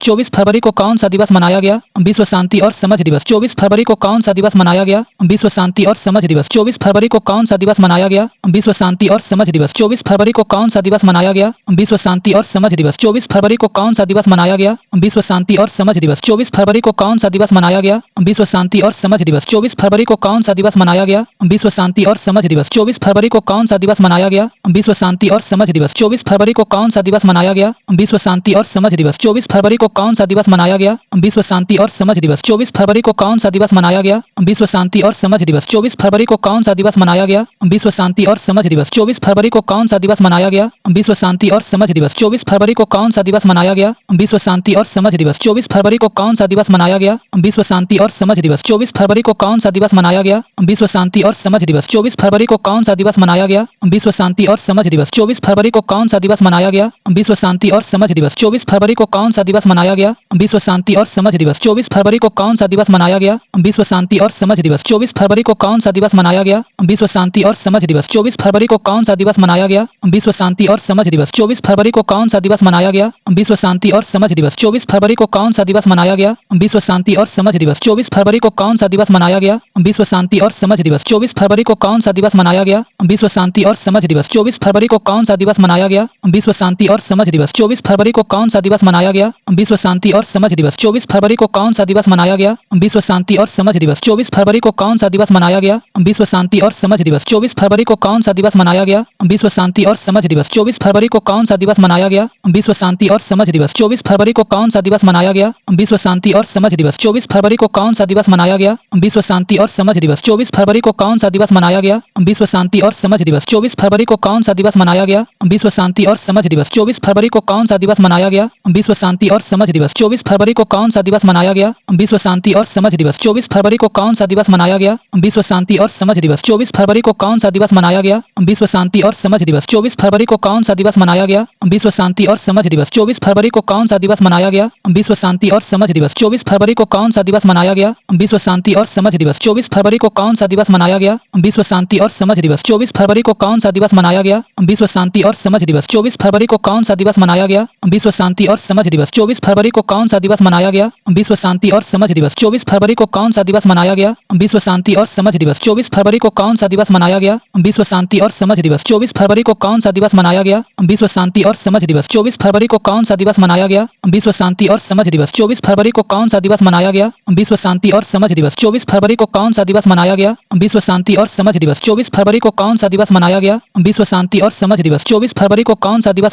24 फरवरी को कौन सा दिवस मनाया गया? विश्व शांति और समझ दिवस। 24 फरवरी को कौन सा दिवस मनाया गया? विश्व शांति और समझ दिवस। 24 फरवरी को कौन सा दिवस मनाया गया? विश्व शांति और समझ दिवस। 24 फरवरी को कौन सा दिवस मनाया गया? विश्व शांति और समझ दिवस। 24 फरवरी को कौन सा दिवस मनाया गया? विश्व शांति और समझ दिवस। 24 फरवरी को कौन सा दिवस मनाया गया? विश्व शांति और समझ दिवस। 24 फरवरी को कौन सा दिवस मनाया गया? विश्व शांति और समझ दिवस। 24 फरवरी को कौन सा दिवस मनाया गया? विश्व शांति और समझ दिवस। 24 फरवरी को कौन सा दिवस मनाया गया? विश्व शांति और समझ दिवस। 24 फरवरी को कौन सा दिवस मनाया गया? विश्व शांति और समझ दिवस। 24 फरवरी को कौन सा दिवस मनाया गया? विश्व शांति और समझ दिवस। 24 फरवरी को कौन सा दिवस मनाया गया? विश्व शांति और समझ दिवस। 24 फरवरी को कौन सा दिवस मनाया गया? विश्व शांति और समझ दिवस। 24 फरवरी को कौन सा दिवस मनाया गया? विश्व शांति और समझ दिवस। 24 फरवरी को कौन सा दिवस मनाया गया? विश्व शांति और समझ दिवस। 24 फरवरी को कौन सा दिवस मनाया गया? विश्व शांति और समझ दिवस। 24 फरवरी को कौन सा दिवस मनाया गया? विश्व शांति और समझ दिवस। 24 फरवरी को कौन सा दिवस मनाया गया? विश्व शांति और समझ दिवस। 24 फरवरी को कौन सा दिवस मनाया गया? विश्व शांति और समझ दिवस। 24 फरवरी को कौन सा दिवस मनाया गया? विश्व शांति और समझ दिवस। 24 फरवरी को कौन सा दिवस मनाया गया? विश्व शांति और समझ दिवस। 24 फरवरी को कौन सा दिवस मनाया गया? विश्व शांति और समझ दिवस। 24 फरवरी को कौन सा दिवस मनाया गया? विश्व शांति और समझ दिवस। 24 फरवरी को कौन सा दिवस मनाया गया? विश्व शांति और समझ दिवस। 24 फरवरी को कौन सा दिवस मनाया गया? विश्व शांति और समझ दिवस। 24 फरवरी को कौन सा दिवस मनाया गया? विश्व शांति और समझ दिवस। 24 फरवरी को कौन सा दिवस मनाया गया? विश्व शांति और समझ दिवस। 24 फरवरी को कौन सा दिवस मनाया गया? विश्व शांति और समझ दिवस। 24 फरवरी को कौन सा दिवस मनाया गया? विश्व शांति और समझ दिवस। 24 फरवरी को कौन सा दिवस मनाया गया? विश्व शांति और समझ दिवस। 24 फरवरी को कौन सा दिवस मनाया गया? विश्व शांति और समझ दिवस। 24 फरवरी को कौन सा दिवस मनाया गया? विश्व शांति और समझ दिवस। 24 फरवरी को कौन सा दिवस मनाया गया? विश्व शांति और समझ दिवस। 24 फरवरी को कौन सा दिवस मनाया गया? विश्व शांति और समझ दिवस। 24 फरवरी को कौन सा दिवस मनाया गया? विश्व शांति और समझ दिवस। 24 फरवरी को कौन सा दिवस मनाया गया? विश्व शांति और समझ दिवस। 24 फरवरी को कौन सा दिवस मनाया गया? विश्व शांति और समझ दिवस। 24 फरवरी को कौन सा दिवस मनाया गया? विश्व शांति और समझ दिवस। 24 फरवरी को कौन सा दिवस मनाया गया? विश्व शांति और समझ दिवस। 24 फरवरी को कौन सा दिवस मनाया गया? विश्व शांति और समझ दिवस। 24 फरवरी को कौन सा दिवस मनाया गया? विश्व शांति और समझ दिवस। 24 फरवरी को कौन सा दिवस मनाया गया? विश्व शांति और समझ दिवस। 24 फरवरी को कौन सा दिवस मनाया गया? विश्व शांति और समझ दिवस। 24 फरवरी को कौन सा दिवस मनाया गया? विश्व शांति और समझ दिवस। 24 फरवरी को कौन सा दिवस मनाया गया? विश्व शांति और समझ दिवस। 24 फरवरी को कौन सा दिवस मनाया गया? विश्व शांति और समझ दिवस। 24 फरवरी को कौन सा दिवस मनाया गया? विश्व शांति और समझ दिवस। 24 फरवरी को कौन सा दिवस मनाया गया? विश्व शांति और समझ दिवस। 24 फरवरी को कौन सा दिवस मनाया गया? विश्व शांति और समझ दिवस। 24 फरवरी को कौन सा दिवस मनाया गया? विश्व शांति और समझ दिवस। 24 फरवरी को कौन सा दिवस मनाया गया? विश्व शांति और समझ दिवस। 24 फरवरी को कौन सा दिवस मनाया गया? विश्व शांति और समझ दिवस। 24 फरवरी को कौन सा दिवस मनाया गया? विश्व शांति और समझ दिवस। 24 फरवरी को कौन सा दिवस मनाया गया? विश्व शांति और समझ दिवस। 24 फरवरी को कौन सा दिवस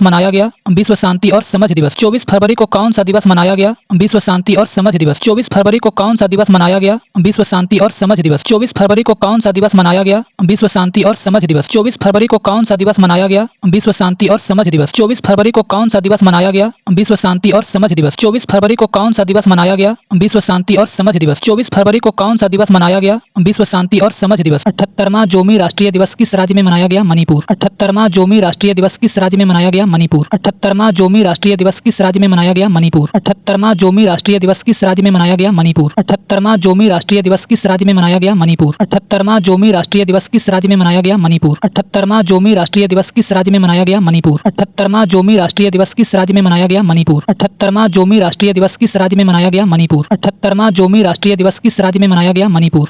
मनाया गया? विश्व शांति और समझ दिवस। 24 फरवरी को कौन सा दिवस मनाया गया? विश्व शांति और समझ दिवस। 24 फरवरी को कौन सा दिवस मनाया गया? विश्व शांति और समझ दिवस। 24 फरवरी को कौन सा दिवस मनाया गया? विश्व शांति और समझ दिवस। 24 फरवरी को कौन सा दिवस मनाया गया? विश्व शांति और समझ दिवस। 24 फरवरी को कौन सा दिवस मनाया गया? विश्व शांति और समझ दिवस। 24 फरवरी को कौन सा दिवस मनाया गया? विश्व शांति और समझ दिवस। 24 फरवरी को कौन सा दिवस मनाया गया? विश्व शांति और समझ दिवस। 78वां जोमी राष्ट्रीय दिवस किस राज्य में मनाया गया? मणिपुर। 78वां जोमी राष्ट्रीय दिवस किस राज्य में मनाया गया? मणिपुर। 78वां जोमी राष्ट्रीय दिवस किस राज्य में मनाया गया? मणिपुर। 78वां जोमी राष्ट्रीय दिवस किस राज्य में मनाया गया? मणिपुर। 78वां जोमी राष्ट्रीय दिवस किस राज्य में मनाया गया? मणिपुर। 78वां जोमी राष्ट्रीय दिवस किस राज्य में मनाया गया? मणिपुर। 78वां जोमी राष्ट्रीय दिवस किस राज्य में मनाया गया? मणिपुर। 78वां जोमी राष्ट्रीय दिवस किस राज्य में मनाया गया? मणिपुर। 78वां जोमी राष्ट्रीय दिवस किस राज्य में मनाया गया? मणिपुर। 78वां जोमी राष्ट्रीय दिवस किस राज्य में मनाया गया? मणिपुर। 78वां जोमी राष्ट्रीय दिवस किस राज्य में मनाया गया? मणिपुर। 78वां जोमी राष्ट्रीय दिवस किस राज्य में मनाया गया? मणिपुर। 78वां जोमी राष्ट्रीय दिवस किस राज्य में मनाया गया? मणिपुर। 78वां जोमी राष्ट्रीय दिवस किस राज्य में मनाया गया? मणिपुर।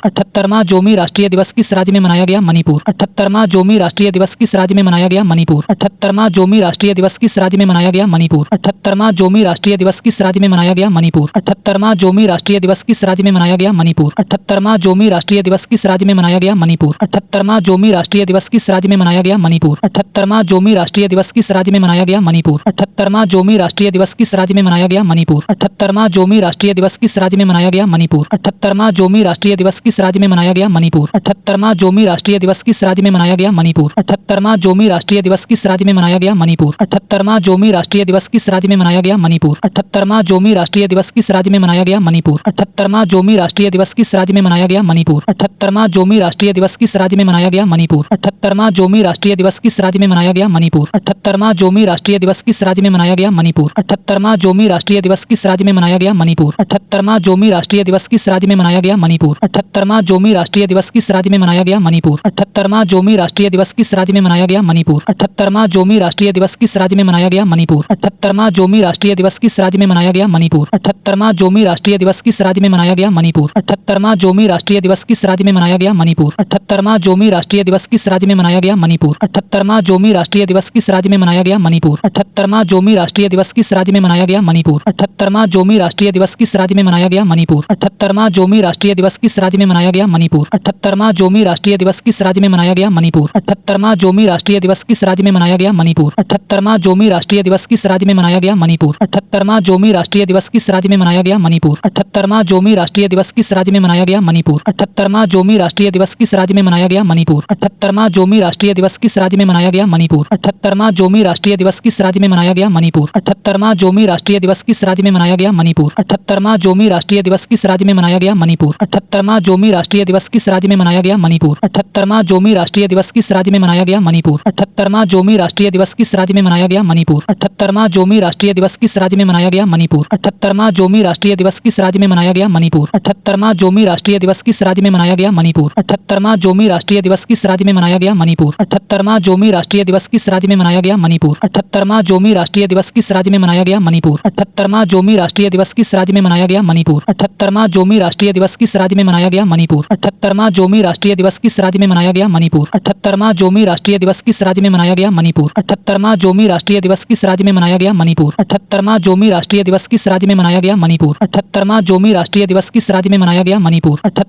78वां जोमी राष्ट्रीय दिवस किस राज्य में मनाया गया? मणिपुर। 78वां जोमी राष्ट्रीय दिवस किस राज्य में मनाया गया? मणिपुर। 78वां जोमी राष्ट्रीय दिवस किस राज्य में मनाया गया? मणिपुर। 78वां जोमी राष्ट्रीय दिवस किस राज्य में मनाया गया? मणिपुर। 78वां जोमी राष्ट्रीय दिवस किस राज्य में मनाया गया? मणिपुर। 78वां जोमी राष्ट्रीय दिवस किस राज्य में मनाया गया? मणिपुर। 78वां जोमी राष्ट्रीय दिवस किस राज्य में मनाया गया? मणिपुर। 78वां जोमी राष्ट्रीय दिवस किस राज्य में मनाया गया? मणिपुर। 78वां जोमी राष्ट्रीय दिवस किस राज्य में मनाया गया? मणिपुर। 78वां जोमी राष्ट्रीय दिवस किस राज्य में मनाया गया? मणिपुर। 78वां जोमी राष्ट्रीय दिवस किस राज्य में मनाया गया? मणिपुर। 78वां जोमी राष्ट्रीय दिवस किस राज्य में मनाया गया? मणिपुर। 78वां जोमी राष्ट्रीय दिवस किस राज्य में मनाया गया? मणिपुर। 78वां जोमी राष्ट्रीय दिवस किस राज्य में मनाया गया? मणिपुर। 78वां जोमी राष्ट्रीय दिवस किस राज्य में मनाया गया? मणिपुर। 78वां जोमी राष्ट्रीय दिवस किस राज्य में मनाया गया? मणिपुर। 78वां जोमी राष्ट्रीय दिवस किस राज्य में मनाया गया? मणिपुर। 78वां जोमी राष्ट्रीय दिवस किस राज्य में मनाया गया? मणिपुर। 78वां जोमी राष्ट्रीय दिवस किस राज्य में मनाया गया? मणिपुर। 78वां जोमी राष्ट्रीय दिवस किस राज्य में मनाया गया? मणिपुर। 78वां जोमी राष्ट्रीय दिवस किस राज्य में मनाया गया? मणिपुर। 78वां जोमी राष्ट्रीय दिवस किस राज्य में मनाया गया? मणिपुर। 78वां जोमी राष्ट्रीय दिवस किस राज्य में मनाया गया? मणिपुर। 78वां जोमी राष्ट्रीय दिवस किस राज्य में मनाया गया? मणिपुर। 78वां जोमी राष्ट्रीय दिवस किस राज्य में मनाया गया? मणिपुर। 78वां जोमी राष्ट्रीय दिवस किस राज्य में मनाया गया? मणिपुर। 78वां जोमी राष्ट्रीय दिवस किस राज्य में मनाया गया? मणिपुर। 78वां जोमी राष्ट्रीय दिवस किस राज्य में मनाया गया? मणिपुर। 78वां जोमी राष्ट्रीय दिवस किस राज्य में मनाया गया? मणिपुर। 78वां जोमी राष्ट्रीय दिवस किस राज्य में मनाया गया? मणिपुर। 78वां जोमी राष्ट्रीय दिवस किस राज्य में मनाया गया? मणिपुर। 78वां जोमी राष्ट्रीय दिवस किस राज्य में मनाया गया? मणिपुर। 78वां जोमी राष्ट्रीय दिवस किस राज्य में मनाया गया? मणिपुर। 78वां जोमी राष्ट्रीय दिवस किस राज्य में मनाया गया? मणिपुर। 78वां जोमी राष्ट्रीय दिवस किस राज्य में मनाया गया? मणिपुर। 78वां जोमी राष्ट्रीय दिवस किस राज्य में मनाया गया? मणिपुर। 78वां जोमी राष्ट्रीय दिवस किस राज्य में मनाया गया? मणिपुर। 78वां जोमी राष्ट्रीय दिवस किस राज्य में मनाया गया? मणिपुर। 78वां जोमी राष्ट्रीय दिवस किस राज्य में मनाया गया? मणिपुर। 78वां जोमी राष्ट्रीय दिवस किस राज्य में मनाया गया? मणिपुर। 78वां जोमी राष्ट्रीय दिवस किस राज्य में मनाया गया? मणिपुर। 78वां जोमी राष्ट्रीय दिवस किस राज्य में मनाया गया? मणिपुर। 78वां जोमी राष्ट्रीय दिवस किस राज्य में मनाया गया? मणिपुर। 78वां जोमी राष्ट्रीय दिवस किस राज्य में मनाया गया? मणिपुर। 78वां जोमी राष्ट्रीय दिवस किस राज्य में मनाया गया? मणिपुर। 78वां जोमी राष्ट्रीय दिवस किस राज्य में मनाया गया? मणिपुर। 78वां जोमी राष्ट्रीय दिवस किस राज्य में मनाया गया? मणिपुर। 78वां जोमी राष्ट्रीय दिवस किस राज्य में मनाया गया? मणिपुर। 78वां जोमी राष्ट्रीय दिवस किस राज्य में मनाया गया? मणिपुर। 78वां जोमी राष्ट्रीय दिवस किस राज्य में मनाया गया? मणिपुर। 78वां जोमी राष्ट्रीय दिवस किस राज्य में मनाया गया? मणिपुर। 78वां जोमी राष्ट्रीय दिवस किस राज्य में मनाया गया? मणिपुर। 78वां जोमी राष्ट्रीय दिवस किस राज्य में मनाया गया? मणिपुर। 78वां जोमी राष्ट्रीय दिवस किस राज्य में मनाया गया? मणिपुर। 78वां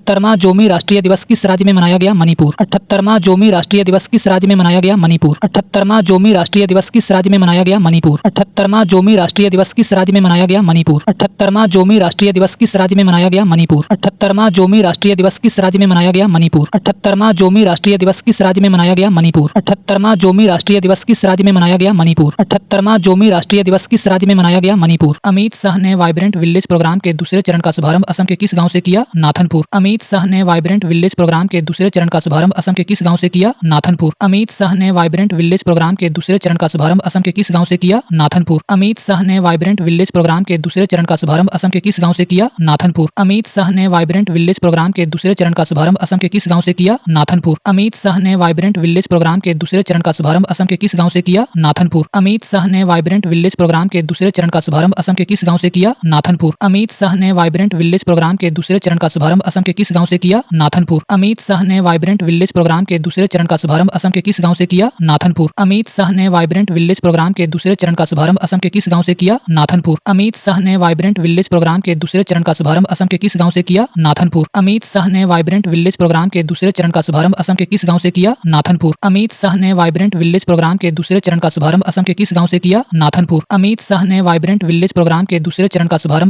जोमी राष्ट्रीय दिवस किस राज्य में मनाया गया? मणिपुर। 78वां जोमी राष्ट्रीय दिवस किस राज्य में मनाया गया? मणिपुर। 78वां जोमी राष्ट्रीय दिवस किस राज्य में मनाया गया? मणिपुर। 78वां जोमी राष्ट्रीय दिवस किस राज्य में मनाया गया? मणिपुर। 78वां जोमी राष्ट्रीय दिवस किस राज्य में मनाया गया? मणिपुर। 78वां जोमी राष्ट्रीय दिवस किस राज्य में मनाया गया? मणिपुर। 78वां जोमी राष्ट्रीय दिवस किस राज्य में मनाया गया? मणिपुर। 78वां जोमी राष्ट्रीय दिवस किस राज्य में मनाया गया? मणिपुर। 78वां जोमी राष्ट्रीय दिवस किस राज्य में मनाया गया? मणिपुर। अमित शाह ने वाइब्रेंट विलेज प्रोग्राम के दूसरे चरण का शुभारंभ असम के किस गांव से किया? नाथनपुर। अमित शाह ने वाइब्रेंट विलेज प्रोग्राम के दूसरे चरण का शुभारंभ असम के किस गांव से किया? नाथनपुर। अमित शाह ने वाइब्रेंट विलेज प्रोग्राम के दूसरे चरण का शुभारंभ असम के किस गांव से किया? नाथनपुर। अमित शाह ने वाइब्रेंट विलेज प्रोग्राम के दूसरे चरण का शुभारंभ असम के किस गांव से किया? नाथनपुर। अमित शाह ने वाइब्रेंट विलेज प्रोग्राम के दूसरे चरण का शुभारंभ असम के किस गांव से किया? नाथनपुर। अमित शाह ने वाइब्रेंट विलेज प्रोग्राम के दूसरे चरण का शुभारंभ असम के किस गांव से किया? नाथनपुर। अमित शाह ने वाइब्रेंट विलेज प्रोग्राम के दूसरे चरण का शुभारंभ असम के किस गांव से किया? नाथनपुर। अमित शाह ने वाइब्रेंट विलेज प्रोग्राम के दूसरे चरण का शुभारंभ असम के किस गांव से किया? नाथनपुर। अमित शाह ने वाइब्रेंट विलेज प्रोग्राम के दूसरे चरण का शुभारंभ असम के किस गांव से किया? नाथनपुर। अमित शाह ने वाइब्रेंट विलेज प्रोग्राम के दूसरे चरण का शुभारंभ असम के किस गांव से किया? नाथनपुर। अमित शाह ने वाइब्रेंट विलेज प्रोग्राम के दूसरे चरण का शुभारंभ असम के किस गांव से किया? नाथनपुर। अमित शाह ने वाइब्रेंट विलेज प्रोग्राम के दूसरे चरण का शुभारंभ असम के किस गांव से किया? नाथनपुर। अमित शाह ने वाइब्रेंट विलेज प्रोग्राम के दूसरे चरण का शुभारंभ असम के किस गांव से किया? नाथनपुर। अमित शाह ने वाइब्रेंट विलेज प्रोग्राम के दूसरे चरण का शुभारंभ असम के किस गांव से किया? नाथनपुर। अमित शाह ने वाइब्रेंट विलेज प्रोग्राम के दूसरे चरण का शुभारंभ असम के किस गांव से किया? नाथनपुर। अमित शाह ने वाइब्रेंट विलेज प्रोग्राम के दूसरे चरण का शुभारंभ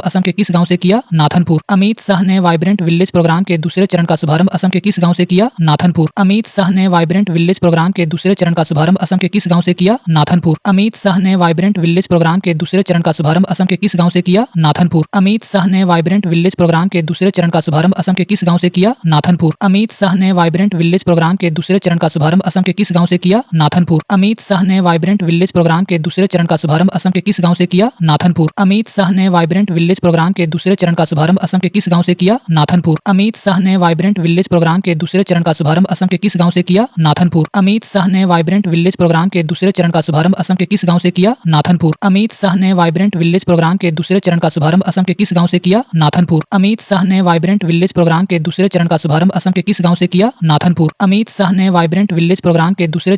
असम के किस गांव से किया? नाथनपुर। अमित शाह ने वाइब्रेंट विलेज प्रोग्राम के दूसरे चरण का शुभारंभ असम के किस गांव से किया? नाथनपुर। अमित शाह ने वाइब्रेंट विलेज प्रोग्राम के दूसरे चरण का शुभारंभ असम के किस गांव से किया? नाथनपुर। अमित शाह ने वाइब्रेंट विलेज प्रोग्राम के दूसरे चरण का शुभारंभ असम के किस गांव से किया? नाथनपुर। अमित शाह ने वाइब्रेंट विलेज प्रोग्राम के दूसरे चरण का शुभारंभ असम के किस गांव से किया? नाथनपुर। अमित शाह ने वाइब्रेंट विलेज प्रोग्राम के दूसरे चरण का शुभारंभ असम के किस गांव से किया? नाथनपुर। अमित शाह ने वाइब्रेंट विलेज प्रोग्राम के दूसरे चरण का शुभारंभ असम के किस गांव से किया? नाथनपुर। अमित शाह ने वाइब्रेंट विलेज प्रोग्राम के दूसरे चरण का शुभारंभ असम के किस गांव से किया? नाथनपुर। अमित शाह ने वाइब्रेंट विलेज प्रोग्राम के दूसरे चरण का शुभारंभ असम के किस गांव से किया? नाथनपुर। अमित शाह ने वाइब्रेंट विलेज प्रोग्राम के दूसरे चरण का शुभारंभ असम के किस गांव से किया? नाथनपुर। अमित शाह ने वाइब्रेंट विलेज प्रोग्राम के दूसरे चरण का शुभारंभ असम के किस गांव से किया? नाथनपुर। अमित शाह ने वाइब्रेंट विलेज प्रोग्राम के दूसरे चरण का शुभारंभ असम के किस गांव से किया? नाथनपुर। अमित शाह ने वाइब्रेंट विलेज प्रोग्राम के दूसरे चरण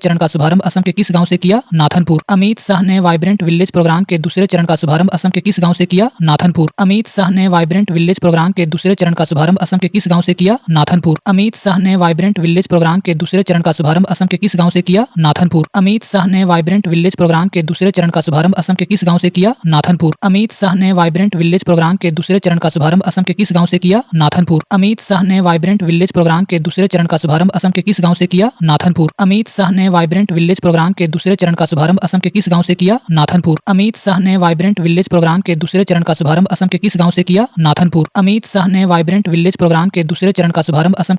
का शुभारंभ असम के किस गांव से किया? नाथनपुर। अमित शाह ने वाइब्रेंट विलेज प्रोग्राम के दूसरे चरण का शुभारंभ असम के किस गांव से किया? नाथनपुर। अमित शाह ने वाइब्रेंट विलेज प्रोग्राम के दूसरे चरण का शुभारंभ असम के किस गांव से किया? नाथनपुर। अमित शाह ने वाइब्रेंट विलेज प्रोग्राम के दूसरे चरण का शुभारंभ असम के किस गांव से किया? नाथनपुर। अमित शाह ने वाइब्रेंट विलेज प्रोग्राम के दूसरे चरण का शुभारंभ असम के किस गांव से किया? नाथनपुर। अमित शाह ने वाइब्रेंट विलेज प्रोग्राम के दूसरे चरण का शुभारंभ असम के किस गांव से किया? नाथनपुर। अमित शाह ने वाइब्रेंट विलेज प्रोग्राम के दूसरे चरण का शुभारंभ असम के किस गांव से किया? नाथनपुर। अमित शाह ने वाइब्रेंट विलेज प्रोग्राम के दूसरे चरण का शुभारंभ असम के